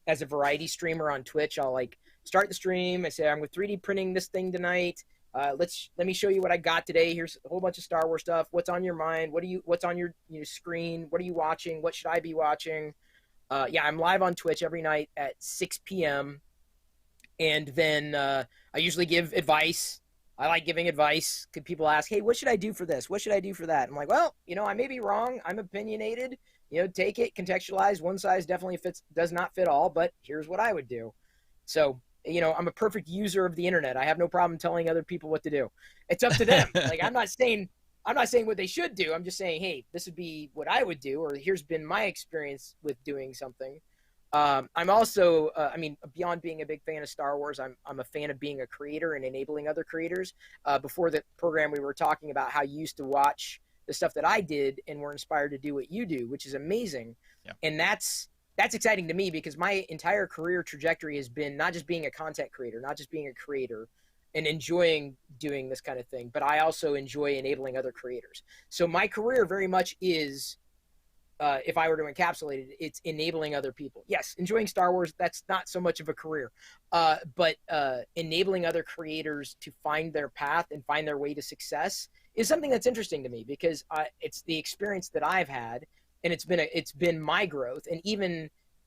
as a variety streamer on Twitch. I'll like start the stream. I say I'm with 3D printing this thing tonight. Let me show you what I got today. Here's a whole bunch of Star Wars stuff. What's on your mind? What's on your screen? What are you watching? What should I be watching? Yeah, I'm live on Twitch every night at 6 p.m. And then I usually give advice. I like giving advice. Could people ask, hey, what should I do for this? What should I do for that? I'm like, well, I may be wrong. I'm opinionated. Take it, contextualize. One size definitely does not fit all, but here's what I would do. So, I'm a perfect user of the internet. I have no problem telling other people what to do. It's up to them. Like, I'm not saying what they should do. I'm just saying, hey, this would be what I would do, or here's been my experience with doing something. I'm also, beyond being a big fan of Star Wars, I'm a fan of being a creator and enabling other creators. Before the program, we were talking about how you used to watch the stuff that I did and were inspired to do what you do, which is amazing. Yeah. And that's exciting to me because my entire career trajectory has been not just being a content creator, not just being a creator and enjoying doing this kind of thing, but I also enjoy enabling other creators. So my career very much is, if I were to encapsulate it, it's enabling other people. Yes, enjoying Star Wars, that's not so much of a career, but enabling other creators to find their path and find their way to success is something that's interesting to me because it's the experience that I've had. And it's been my growth, and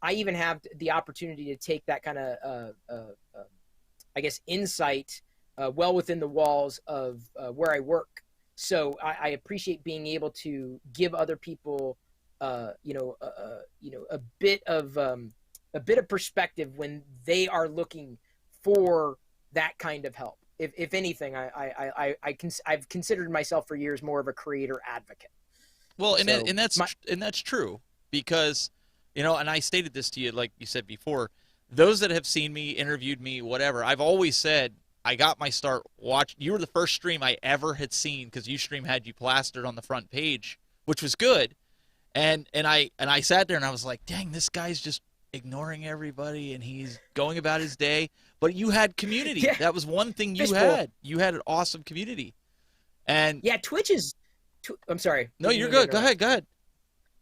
I even have the opportunity to take that kind of I guess insight well within the walls of where I work. So I appreciate being able to give other people a bit of perspective when they are looking for that kind of help. If anything, I've considered myself for years more of a creator advocate. Well, and that's true because, and I stated this to you, like you said before, those that have seen me, interviewed me, whatever, I've always said I got my start watching. You were the first stream I ever had seen because Ustream had you plastered on the front page, which was good. And I sat there and I was like, dang, this guy's just ignoring everybody and he's going about his day. But you had community. Yeah. That was one thing you had. You had an awesome community. And yeah, Twitch is. I'm sorry. No, you're good. Go ahead.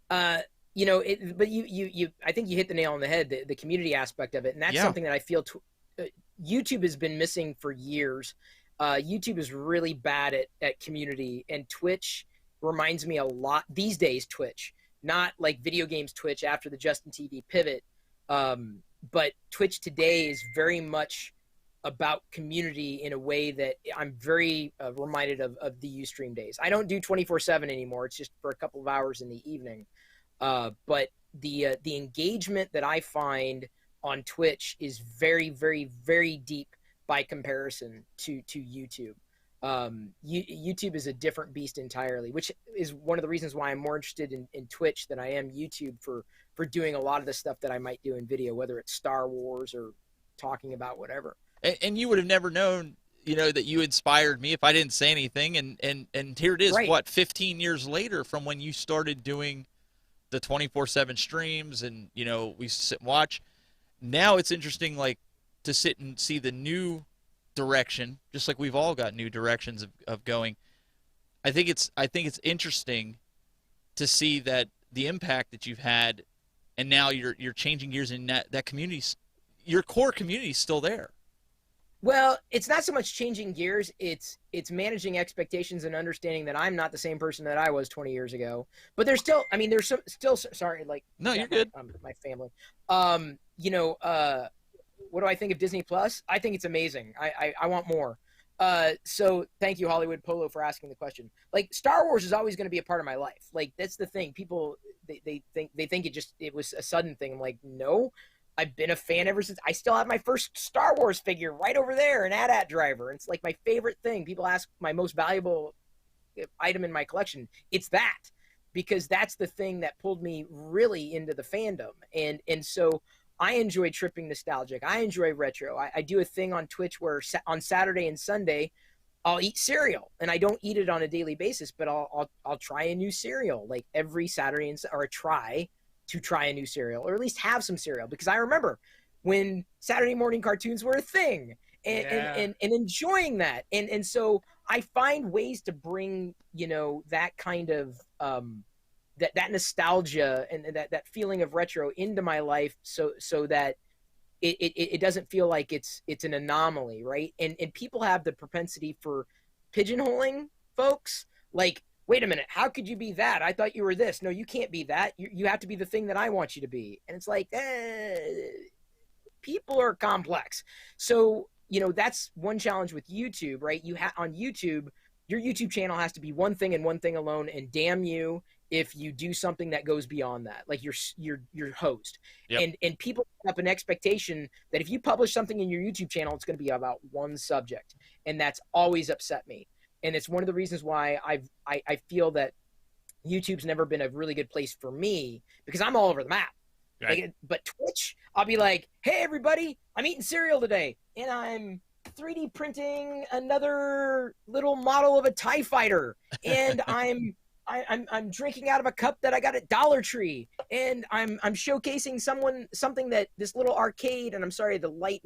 But you I think you hit the nail on the head, the community aspect of it. And that's something that I feel YouTube has been missing for years. YouTube is really bad at community, and Twitch reminds me a lot these days, Twitch, not like video games Twitch after the Justin TV pivot. But Twitch today is very much about community in a way that I'm very reminded of the Ustream days. I don't do 24/7 anymore. It's just for a couple of hours in the evening. But the engagement that I find on Twitch is very, very, very deep by comparison to YouTube. YouTube is a different beast entirely, which is one of the reasons why I'm more interested in Twitch than I am YouTube for doing a lot of the stuff that I might do in video, whether it's Star Wars or talking about whatever. And you would have never known, that you inspired me if I didn't say anything. And here it is, Right. what, 15 years later from when you started doing the 24/7 streams, and we sit and watch. Now it's interesting, like, to sit and see the new direction, just like we've all got new directions of going. I think it's interesting to see that the impact that you've had, and now you're changing gears, and that community's, your core community is still there. Well, it's not so much changing gears. It's managing expectations and understanding that I'm not the same person that I was 20 years ago. But there's still, I mean, there's still, sorry, like, No, you're good. My family. What do I think of Disney Plus? I think it's amazing. I want more. So thank you, Hollywood Polo, for asking the question. Like, Star Wars is always going to be a part of my life. Like, that's the thing. People, they think it was a sudden thing. I'm like, no. I've been a fan ever since. I still have my first Star Wars figure right over there, an AT-AT driver. It's like my favorite thing. People ask my most valuable item in my collection. It's that, because that's the thing that pulled me really into the fandom. And so I enjoy tripping nostalgic. I enjoy retro. I do a thing on Twitch where on Saturday and Sunday, I'll eat cereal, and I don't eat it on a daily basis, but I'll try a new cereal like every Saturday, or try a new cereal, or at least have some cereal, because I remember when Saturday morning cartoons were a thing, and enjoying that. And so I find ways to bring, that kind of, that nostalgia and that feeling of retro into my life, so that it doesn't feel like it's an anomaly, right? And people have the propensity for pigeonholing folks, like, wait a minute, how could you be that? I thought you were this. No, you can't be that. You have to be the thing that I want you to be. And it's like, people are complex. So, that's one challenge with YouTube, right? On YouTube, your YouTube channel has to be one thing and one thing alone, and damn you if you do something that goes beyond that, like your host. Yep. And people have an expectation that if you publish something in your YouTube channel, it's going to be about one subject. And that's always upset me. And it's one of the reasons why I feel that YouTube's never been a really good place for me, because I'm all over the map. Right. Like, but Twitch, I'll be like, hey, everybody, I'm eating cereal today, and I'm 3D printing another little model of a TIE fighter, and I'm drinking out of a cup that I got at Dollar Tree, and I'm showcasing something that this little arcade, and I'm sorry, the light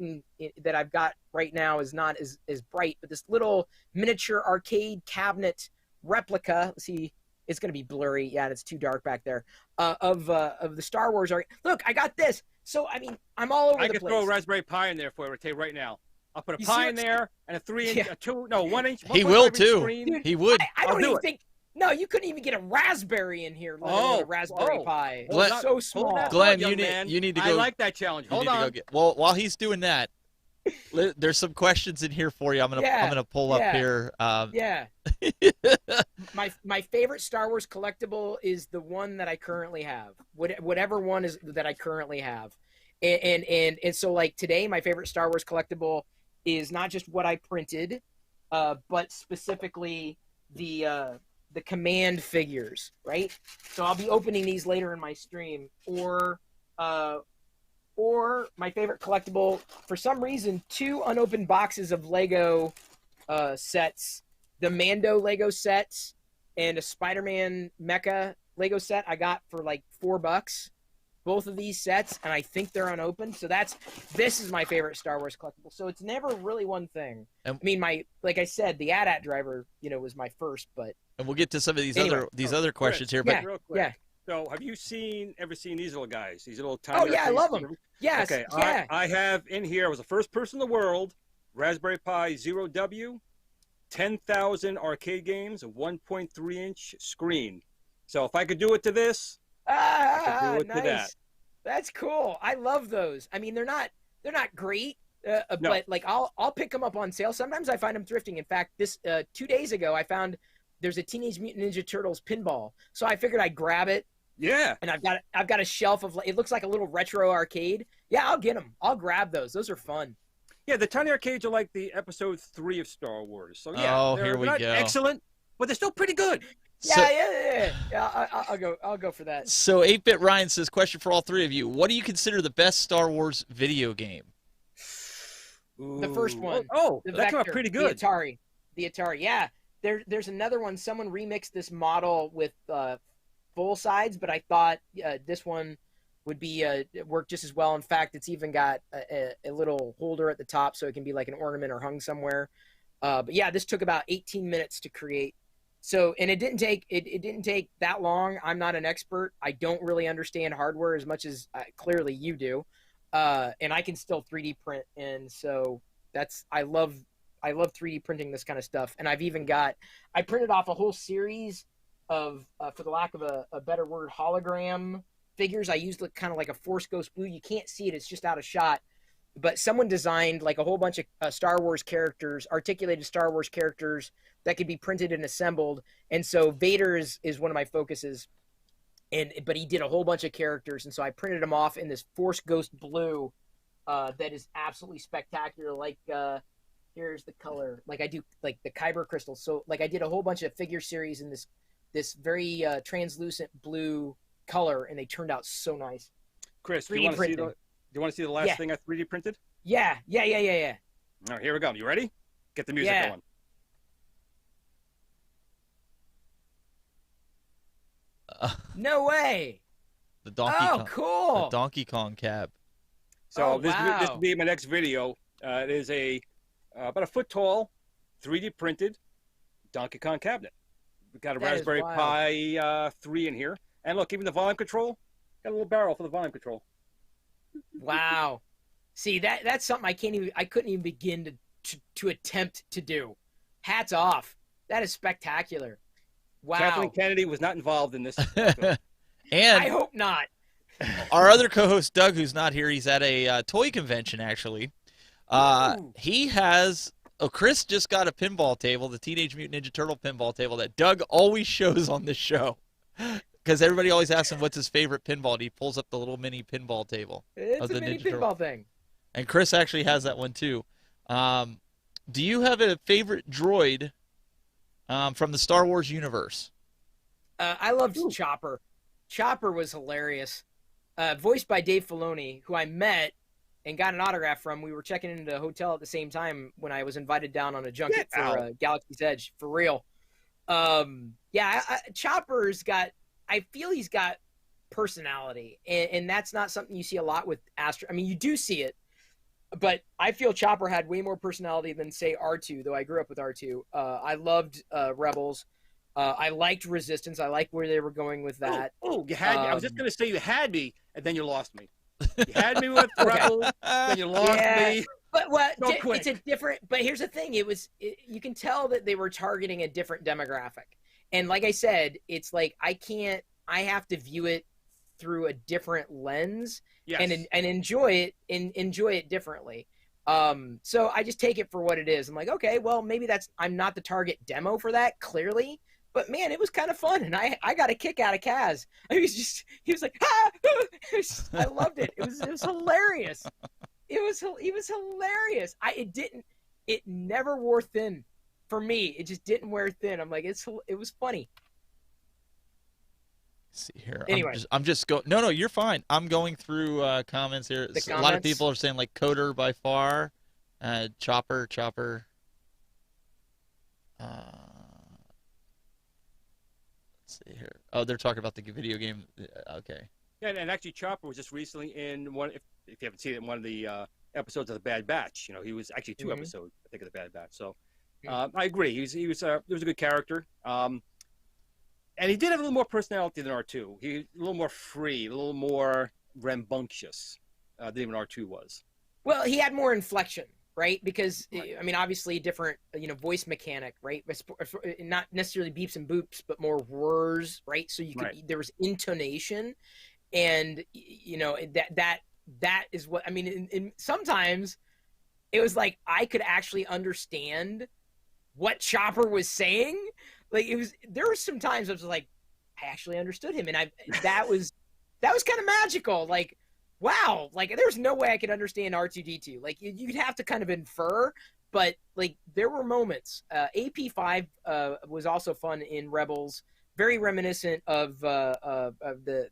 that I've got right now is not as bright, but this little miniature arcade cabinet replica. Let's see, it's going to be blurry. Yeah, it's too dark back there. Of the Star Wars arcade. Look, I got this. So I mean, I'm all over the place. I could throw a Raspberry Pi in there for you. I'll tell you right now. I'll put a Pi in there and a 3-inch, 1-inch. He will too. Screen. He would. I don't even think. No, you couldn't even get a Raspberry in here. A Raspberry Pi. Glen, it's so small. Glenn, you need to go. I like that challenge. Hold on. Well, while he's doing that, there's some questions in here for you. I'm gonna pull up here. My favorite Star Wars collectible is the one that I currently have. Whatever one is that I currently have, and so like today, my favorite Star Wars collectible is not just what I printed, but specifically the command figures, right? So I'll be opening these later in my stream, or my favorite collectible, for some reason, 2 unopened boxes of Lego sets, the Mando Lego sets and a Spider-Man Mecha Lego set I got for like $4. Both of these sets, and I think they're unopened. So this is my favorite Star Wars collectible. So it's never really one thing. I mean, like I said, the AT-AT driver, was my first, but. And we'll get to some of these other questions here, but real quick. Yeah. So have you ever seen these little guys? These little tiny. Oh yeah, I love them. Yes. Okay. Yeah. I have in here. I was the first person in the world. Raspberry Pi 0W, 10,000 arcade games, a 1.3-inch screen. So if I could do it to this, I could do it nice. to that. That's cool. I love those. I mean, they're not great. No. But like I'll pick them up on sale. Sometimes I find them thrifting. In fact, this 2 days ago I found there's a Teenage Mutant Ninja Turtles pinball, so I figured I'd grab it. Yeah. And I've got a shelf of, it looks like a little retro arcade. Yeah, I'll get them. I'll grab those. Those are fun. Yeah, the tiny arcades are like the episode 3 of Star Wars. So yeah, Here they're we not go. excellent, but they're still pretty good. Yeah. I'll go for that. So 8-Bit Ryan says, question for all three of you. What do you consider the best Star Wars video game? The first one. Oh, The that came out Vector, pretty good. The Atari. Yeah. There's another one. Someone remixed this model with full sides, but I thought this one would be work just as well. In fact, it's even got a little holder at the top, so it can be like an ornament or hung somewhere. But yeah, this took about 18 minutes to create. So, and it didn't take that long. I'm not an expert. I don't really understand hardware as much as clearly you do, and I can still 3D print. And so I love 3D printing this kind of stuff. And I printed off a whole series of, for the lack of a better word, hologram figures. I used kind of like a Force Ghost Blue. You can't see it; it's just out of shot. But someone designed like a whole bunch of Star Wars characters, articulated Star Wars characters that could be printed and assembled. And so Vader is one of my focuses. But he did a whole bunch of characters, and so I printed them off in this Force Ghost Blue that is absolutely spectacular. Like here's the color. Like I do like the Kyber crystals. So like I did a whole bunch of figure series in this very translucent blue color, and they turned out so nice. Chris, do 3D you want to see printing. do you want to see the last thing I 3D printed? Yeah. All right, here we go. You ready? Get the music Yeah. going. No way. The Donkey Oh, Kong. cool. The Donkey Kong cab. So Oh, this wow. will be my next video. It is about a foot tall, 3D printed Donkey Kong cabinet. We've got a That is Raspberry wild. Pi 3 in here, and look, even the volume control. Got a little barrel for the volume control. Wow. See, that's something I couldn't even begin to attempt to do. Hats off. That is spectacular. Wow. Kathleen Kennedy was not involved in this. I And hope not. our other co-host, Doug, who's not here, he's at a toy convention, actually. Ooh. He has... Oh, Chris just got a pinball table, the Teenage Mutant Ninja Turtle pinball table that Doug always shows on this show. Because everybody always asks him what's his favorite pinball, and he pulls up the little mini pinball table. It's of a the mini Ninja pinball Turtle. thing. And Chris actually has that one, too. Do you have a favorite droid from the Star Wars universe? I loved Chopper. Chopper was hilarious. Voiced by Dave Filoni, who I met and got an autograph from. We were checking into a hotel at the same time when I was invited down on a junket Get for out. Galaxy's Edge, for real. Chopper's got, I feel he's got personality, and that's not something you see a lot with Astro. I mean, you do see it, but I feel Chopper had way more personality than, say, R2, though I grew up with R2. I loved Rebels. I liked Resistance. I liked where they were going with that. Oh, you had me. I was just going to say you had me, and then you lost me. You had me with Rebels, then you lost Yeah. me. But So quick. it's a different. But here's the thing: you can tell that they were targeting a different demographic. And like I said, it's like I have to view it through a different lens Yes. and enjoy it differently. So I just take it for what it is. I'm like, okay, well, maybe I'm not the target demo for that, clearly. But man, it was kind of fun, and I got a kick out of Kaz. He was like, ah! I loved it. It was hilarious. It was hilarious. It never wore thin for me. It just didn't wear thin. I'm like, it was funny. Let's see here. Anyway. I'm just going. No, you're fine. I'm going through comments here. The A lot of comments? people are saying like Coder by far, Chopper. Let's see here. Oh, they're talking about the video game. Okay. Yeah, and actually, Chopper was just recently in one. If you haven't seen it, in one of the episodes of the Bad Batch. You know, he was actually 2 Mhm. episodes, I think, of the Bad Batch. So I agree. He was a good character. And he did have a little more personality than R2. He was a little more free, a little more rambunctious than even R2 was. Well, he had more inflection, right? Because I mean, obviously, different voice mechanic, right? Not necessarily beeps and boops, but more whirs, right? So there was intonation, and that is what I mean. Sometimes it was like I could actually understand what Chopper was saying. Like there were some times I was like, I actually understood him, and that was kind of magical. Like, wow, like there's no way I could understand R2D2. Like you'd have to kind of infer, but like there were moments. AP5 was also fun in Rebels, very reminiscent of the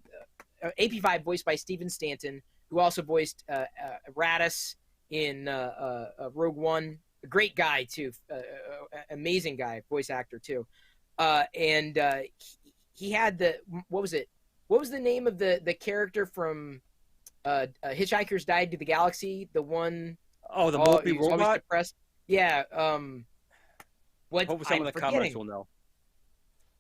AP5 voiced by Steven Stanton, who also voiced Radis in Rogue One. A great guy too, amazing guy, voice actor too. And he had what was it? What was the name of the character from Hitchhiker's Guide to the Galaxy? The one Oh, the mopey robot? Yeah. Hopefully some of the comments will know.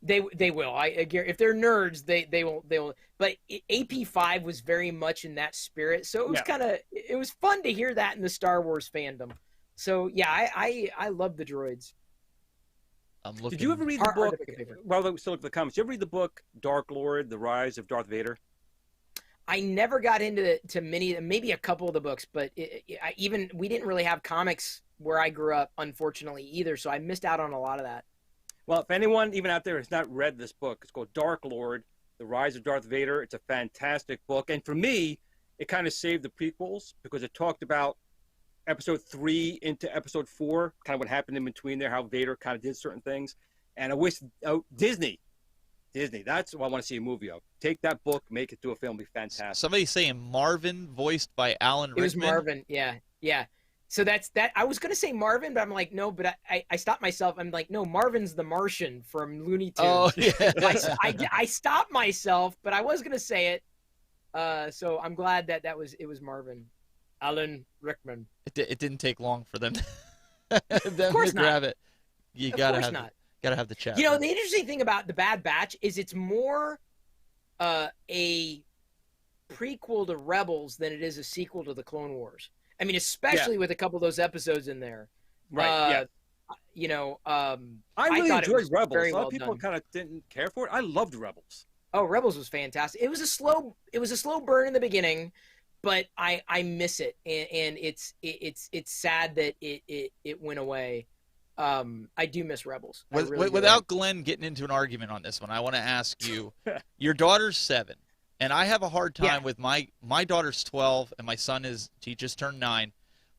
They will. If they're nerds, they will. But AP5 was very much in that spirit, so it was it was fun to hear that in the Star Wars fandom. So yeah, I love the droids. Did you ever read the book? Well, we still look at the comments. Did you ever read the book Dark Lord: The Rise of Darth Vader? I never got into many, maybe a couple of the books, but we didn't really have comics where I grew up, unfortunately, either. So I missed out on a lot of that. Well, if anyone even out there has not read this book, it's called Dark Lord: The Rise of Darth Vader. It's a fantastic book, and for me, it kind of saved the prequels because it talked about Episode 3 into Episode 4, kind of what happened in between there, how Vader kind of did certain things. And I wish Disney, that's what I want to see a movie of. Take that book, make it to a film, be fantastic. Somebody's saying Marvin, voiced by Alan Rickman. It was Marvin, yeah. So that's that. I was gonna say Marvin, but I'm like, no. But I stopped myself. I'm like, no, Marvin's the Martian from Looney Tunes. Oh yeah. I stopped myself, but I was gonna say it. So I'm glad that it was Marvin, Alan Rickman. It didn't take long for them, of course to grab it. You gotta have the chat. You know, the interesting thing about the Bad Batch is it's more a prequel to Rebels than it is a sequel to the Clone Wars. I mean, especially with a couple of those episodes in there. Right. You know, I really enjoyed Rebels. A lot of people done. kind of didn't care for it. I loved Rebels. Oh, Rebels was fantastic. It was a slow burn in the beginning, but I miss it, and it's sad that it went away. I do miss Rebels. Without Glenn getting into an argument on this one, I want to ask you: your daughter's 7, and I have a hard time with my daughter's 12, and my son he just turned 9.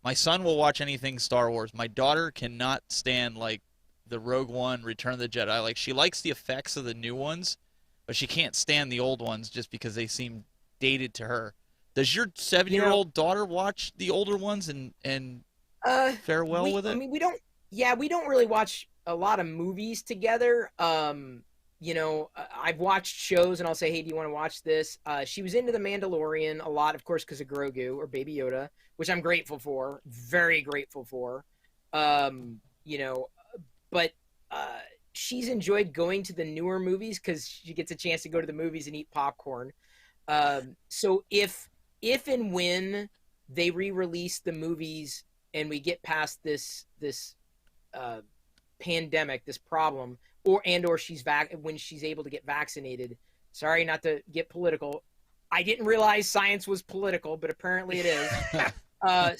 My son will watch anything Star Wars. My daughter cannot stand like the Rogue One, Return of the Jedi. Like she likes the effects of the new ones, but she can't stand the old ones just because they seem dated to her. Does your 7-year-old daughter watch the older ones and fare well with it? I mean, we don't really watch a lot of movies together. You know, I've watched shows and I'll say, hey, do you want to watch this? She was into The Mandalorian a lot, of course, because of Grogu or Baby Yoda, which I'm grateful for, very grateful for. You know, but she's enjoyed going to the newer movies because she gets a chance to go to the movies and eat popcorn. So if and when they re-release the movies and we get past this pandemic, this problem, or she's when she's able to get vaccinated. Sorry, not to get political. I didn't realize science was political, but apparently it is. I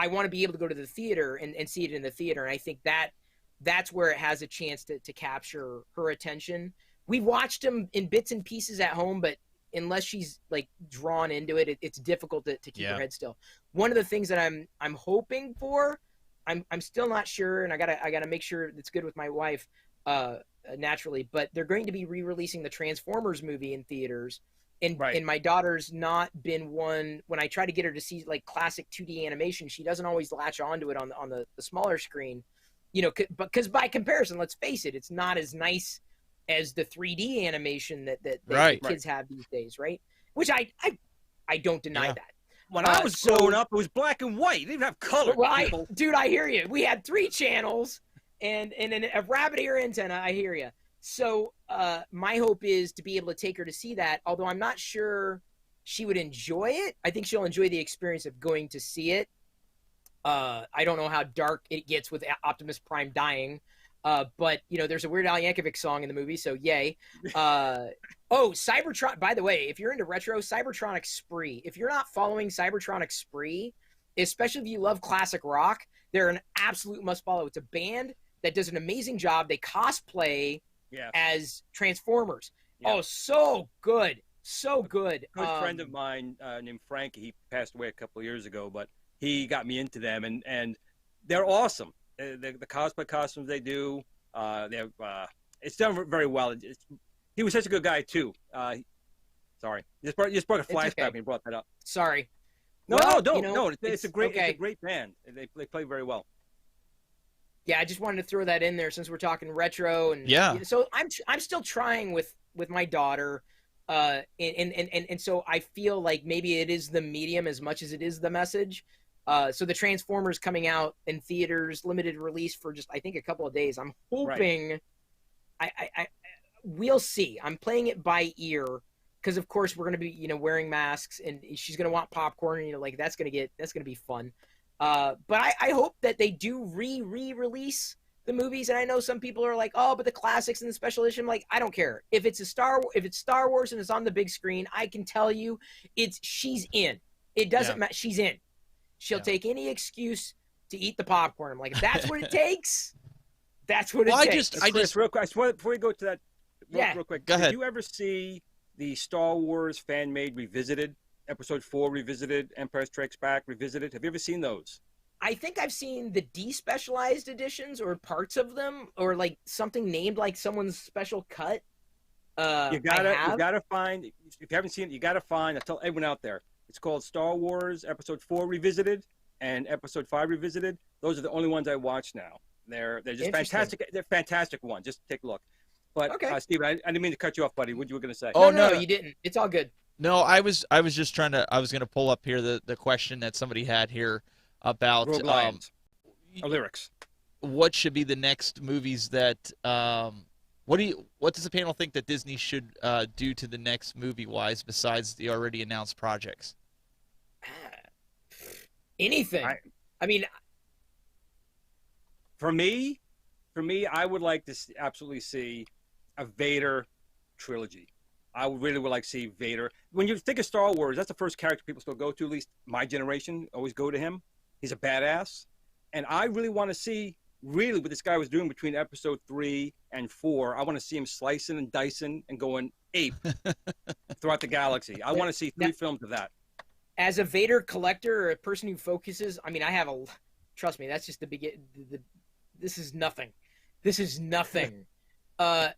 want to be able to go to the theater and see it in the theater, and I think that's where it has a chance to capture her attention. We've watched them in bits and pieces at home, but unless she's like drawn into it, it's difficult to keep her head still. One of the things that I'm hoping for, I'm still not sure, and I gotta make sure it's good with my wife, naturally. But they're going to be re-releasing the Transformers movie in theaters, and my daughter's not been one. When I try to get her to see like classic 2D animation, she doesn't always latch onto it on the smaller screen, you know. Because by comparison, let's face it, it's not as nice as the 3D animation that kids have these days, right? Which I don't deny that. When I was growing up, it was black and white. They didn't have color. Well, dude, I hear you. We had 3 channels and a rabbit ear antenna. I hear you. So my hope is to be able to take her to see that, although I'm not sure she would enjoy it. I think she'll enjoy the experience of going to see it. I don't know how dark it gets with Optimus Prime dying. But there's a Weird Al Yankovic song in the movie, so yay. Cybertron. By the way, if you're into retro, Cybertronic Spree. If you're not following Cybertronic Spree, especially if you love classic rock, they're an absolute must follow. It's a band that does an amazing job. They cosplay as Transformers. Yeah. Oh, so good. So good. A good friend of mine named Frank, he passed away a couple of years ago, but he got me into them, and they're awesome. The cosplay costumes they do, it's done very well. He was such a good guy too. Sorry, you just brought a flashback when you brought that up. Sorry. No, don't. It's a great band. They play very well. Yeah, I just wanted to throw that in there since we're talking retro, and so I'm still trying with my daughter, and so I feel like maybe it is the medium as much as it is the message. So the Transformers coming out in theaters, limited release for just I think a couple of days. I'm hoping, we'll see. I'm playing it by ear because of course we're gonna be wearing masks, and she's gonna want popcorn, and that's gonna be fun. But I hope that they do re-release the movies, and I know some people are like, oh, but the classics and the special edition. I'm like, I don't care if it's Star Wars and it's on the big screen. I can tell you, she's in. It doesn't matter. She's in. She'll take any excuse to eat the popcorn. I'm like, if that's what it takes, that's what it takes. Chris, real quick, before we go to that, real quick, go ahead. Did you ever see the Star Wars fan-made Revisited, Episode 4 Revisited, Empire Strikes Back Revisited? Have you ever seen those? I think I've seen the despecialized editions or parts of them, or like something named like someone's special cut. You gotta find. If you haven't seen it, you gotta find. I tell everyone out there. It's called Star Wars Episode 4 Revisited and Episode 5 Revisited. Those are the only ones I watch now. They're just fantastic. They're fantastic ones. Just take a look. But Steven, I didn't mean to cut you off, buddy. What you were going to say? Oh no, you didn't. It's all good. No, I was just trying to. I was going to pull up here the question that somebody had here about lyrics. What should be the next movies that? What does the panel think that Disney should do to the next movie-wise besides the already announced projects? Anything. I mean, for me, I would like to absolutely see a Vader trilogy. I really would like to see Vader. When you think of Star Wars, that's the first character people still go to. At least my generation always go to him. He's a badass, and I really want to see what this guy was doing between Episode 3 and 4. I want to see him slicing and dicing and going ape throughout the galaxy. I want to see 3 films of that. As a Vader collector or a person who focuses, I mean, trust me, that's just the beginning. This is nothing. This is nothing.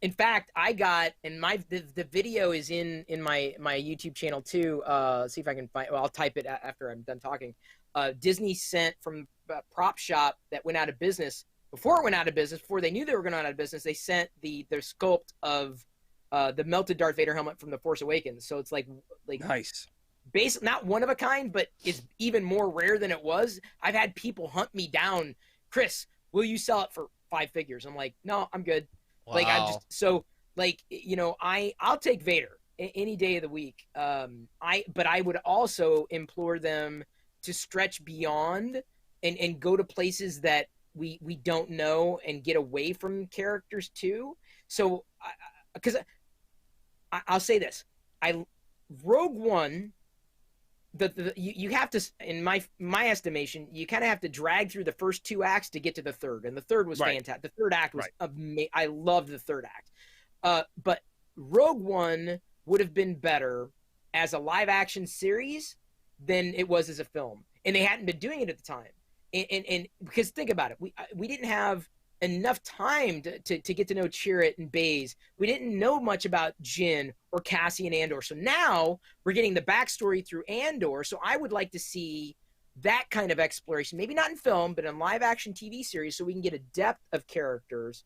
In fact, I got, and the video is in my YouTube channel too. See if I can find. Well, I'll type it after I'm done talking. Disney sent from a prop shop that went out of business. Before it went out of business, before they knew they were going out of business, they sent their sculpt of the melted Darth Vader helmet from The Force Awakens. So it's like nice. Not one of a kind, but it's even more rare than it was. I've had people hunt me down. Chris, will you sell it for 5 figures? I'm like, no, I'm good. Wow. Like I'll take Vader any day of the week. But I would also implore them to stretch beyond and go to places that we don't know and get away from characters too. So, because I'll say this, Rogue One. You have to, in my estimation, you kind of have to drag through the first 2 acts to get to the third, and the third was fantastic. The third act was amazing. I loved the third act. But Rogue One would have been better as a live action series than it was as a film, and they hadn't been doing it at the time. And because think about it, we didn't have enough time to get to know Chirrut and Baze. We didn't know much about Jyn or Cassian Andor. So now we're getting the backstory through Andor. So I would like to see that kind of exploration, maybe not in film, but in live action TV series, so we can get a depth of characters.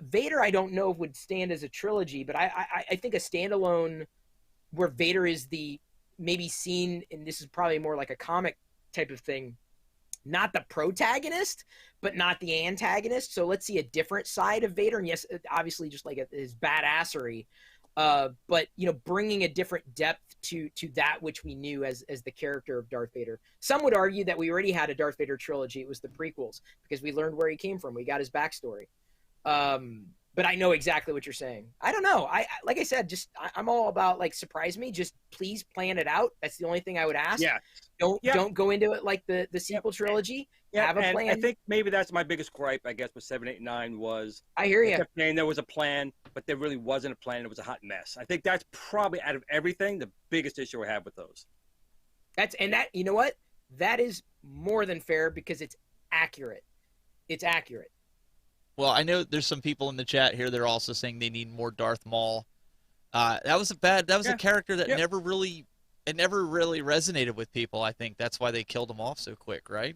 Vader, I don't know if would stand as a trilogy, but I think a standalone where Vader is maybe seen, and this is probably more like a comic type of thing, not the protagonist, but not the antagonist. So let's see a different side of Vader. And yes, obviously just like his badassery, but bringing a different depth to that which we knew as the character of Darth Vader. Some would argue that we already had a Darth Vader trilogy. It was the prequels because we learned where he came from. We got his backstory. But I know exactly what you're saying. I don't know. Like I said, I'm all about like surprise me. Just please plan it out. That's the only thing I would ask. Yeah. Don't go into it like the sequel trilogy. Yeah, Have a and plan. I think maybe that's my biggest gripe, I guess, with 7, 8, 9 was I hear they you. kept saying there was a plan, but there really wasn't a plan. It was a hot mess. I think that's probably out of everything the biggest issue I have with those. You know what? That is more than fair because it's accurate. It's accurate. Well, I know there's some people in the chat here that are also saying they need more Darth Maul. That was a character that never really resonated with people. I think that's why they killed him off so quick, right?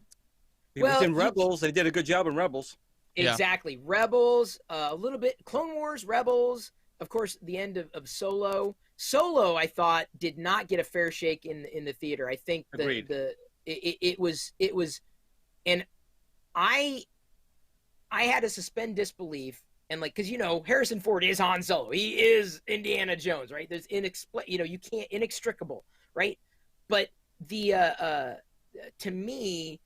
He was in Rebels. They did a good job in Rebels. Exactly. Yeah. Rebels, a little bit Clone Wars, Rebels, of course, the end of Solo. Solo, I thought, did not get a fair shake in the theater. I think it was, and I had to suspend disbelief, and like, because Harrison Ford is Han Solo, he is Indiana Jones, right? There's you can't inextricable, right? But the to me,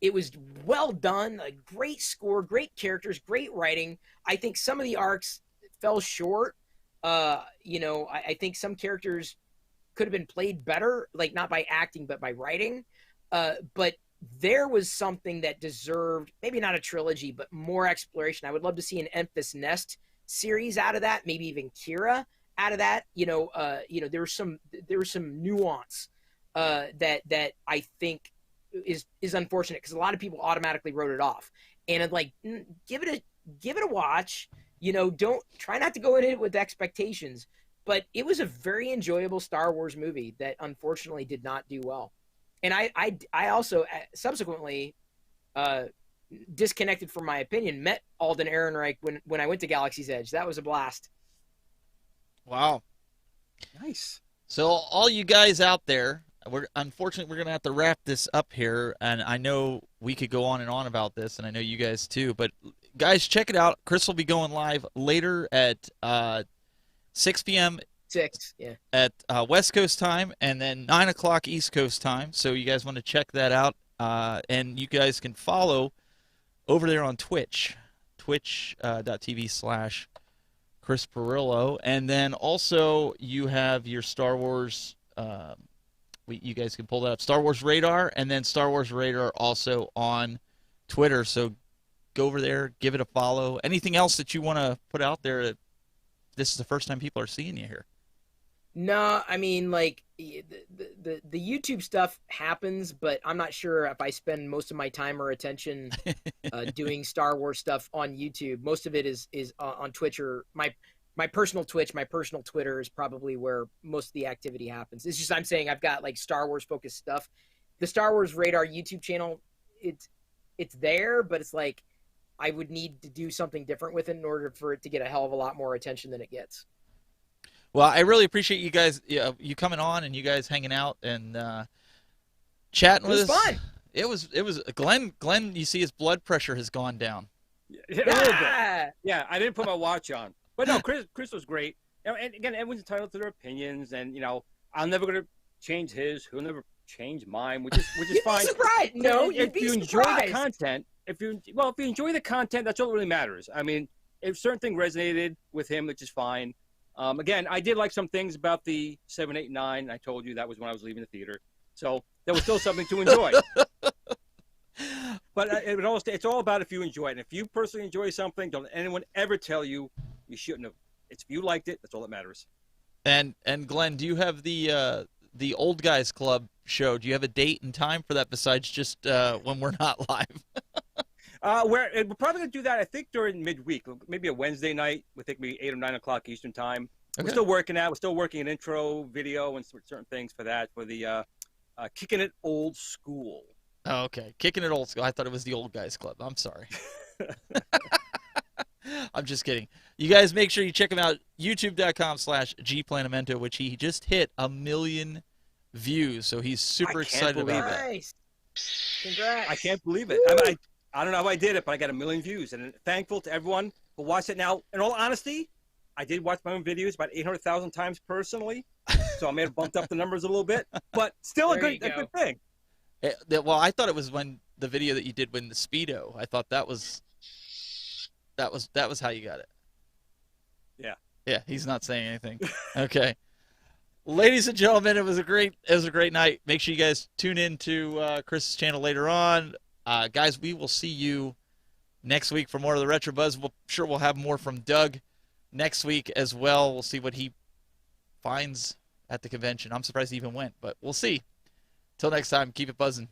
it was well done, a great score, great characters, great writing. I think some of the arcs fell short. I think some characters could have been played better, like not by acting, but by writing. But there was something that deserved maybe not a trilogy, but more exploration. I would love to see an Emphas Nest series out of that, maybe even Kira out of that. There was some nuance that I think is unfortunate because a lot of people automatically wrote it off. And I'd like give it a watch. Don't try not to go in it with expectations, but it was a very enjoyable Star Wars movie that unfortunately did not do well. And I also subsequently disconnected from my opinion, met Alden Ehrenreich when I went to Galaxy's Edge. That was a blast. Wow. Nice. So all you guys out there, unfortunately we're going to have to wrap this up here, and I know we could go on and on about this, and I know you guys too, but guys, check it out. Chris will be going live later at 6 p.m. 6, yeah. At West Coast time, and then 9 o'clock East Coast time. So you guys want to check that out, and you guys can follow over there on Twitch, twitch.tv/Chris Pirillo, and then also you have your Star Wars. You guys can pull that up, Star Wars Radar, and then Star Wars Radar also on Twitter. So go over there, give it a follow. Anything else that you want to put out there? This is the first time people are seeing you here. No, I mean, like the YouTube stuff happens, but I'm not sure if I spend most of my time or attention doing Star Wars stuff on YouTube. Most of it is on Twitch or my personal Twitch. My personal Twitter is probably where most of the activity happens. It's just I'm saying I've got like Star Wars focused stuff. The Star Wars Radar YouTube channel, it's there, but it's like I would need to do something different with it in order for it to get a hell of a lot more attention than it gets. Well, I really appreciate you guys, you coming on and you guys hanging out and chatting with us. It was fun. It was Glen. Glen, you see his blood pressure has gone down. A little bit. Yeah, I didn't put my watch on, but no, Chris was great. And again, everyone's entitled to their opinions, and I'm never gonna change his. He'll never change mine, which is fine. Surprised. No, if you enjoy the content, if you enjoy the content, that's all that really matters. I mean, if certain thing resonated with him, which is fine. Again, I did like some things about the 7, 8, 9. I told you that was when I was leaving the theater, so there was still something to enjoy. But it's all about if you enjoy it. And if you personally enjoy something, don't let anyone ever tell you you shouldn't have. It's if you liked it, that's all that matters. And Glenn, do you have the Old Guys Club show? Do you have a date and time for that besides just when we're not live? We're probably going to do that, I think, during midweek, maybe a Wednesday night. We think maybe 8 or 9 o'clock Eastern time. Okay. We're still working out. We're still working an intro video and certain things for that, for the Kicking It Old School. Oh, okay. Kicking It Old School. I thought it was the Old Guys Club. I'm sorry. I'm just kidding. You guys make sure you check him out, youtube.com/gplanamento, which he just hit 1 million views. So he's super excited about that. Nice. Congrats. I can't believe it. I don't know how I did it, but I got 1 million views. And thankful to everyone who watched it. Now, in all honesty, I did watch my own videos about 800,000 times personally. So I may have bumped up the numbers a little bit, but still a good thing. Well, I thought it was when the video that you did when the Speedo. I thought that was That was how you got it. Yeah. Yeah, he's not saying anything. Okay. Ladies and gentlemen, it was a great night. Make sure you guys tune in to Chris's channel later on. Guys, we will see you next week for more of the Retro Buzz. We'll have more from Doug next week as well. We'll see what he finds at the convention. I'm surprised he even went, but we'll see. Till next time, keep it buzzing.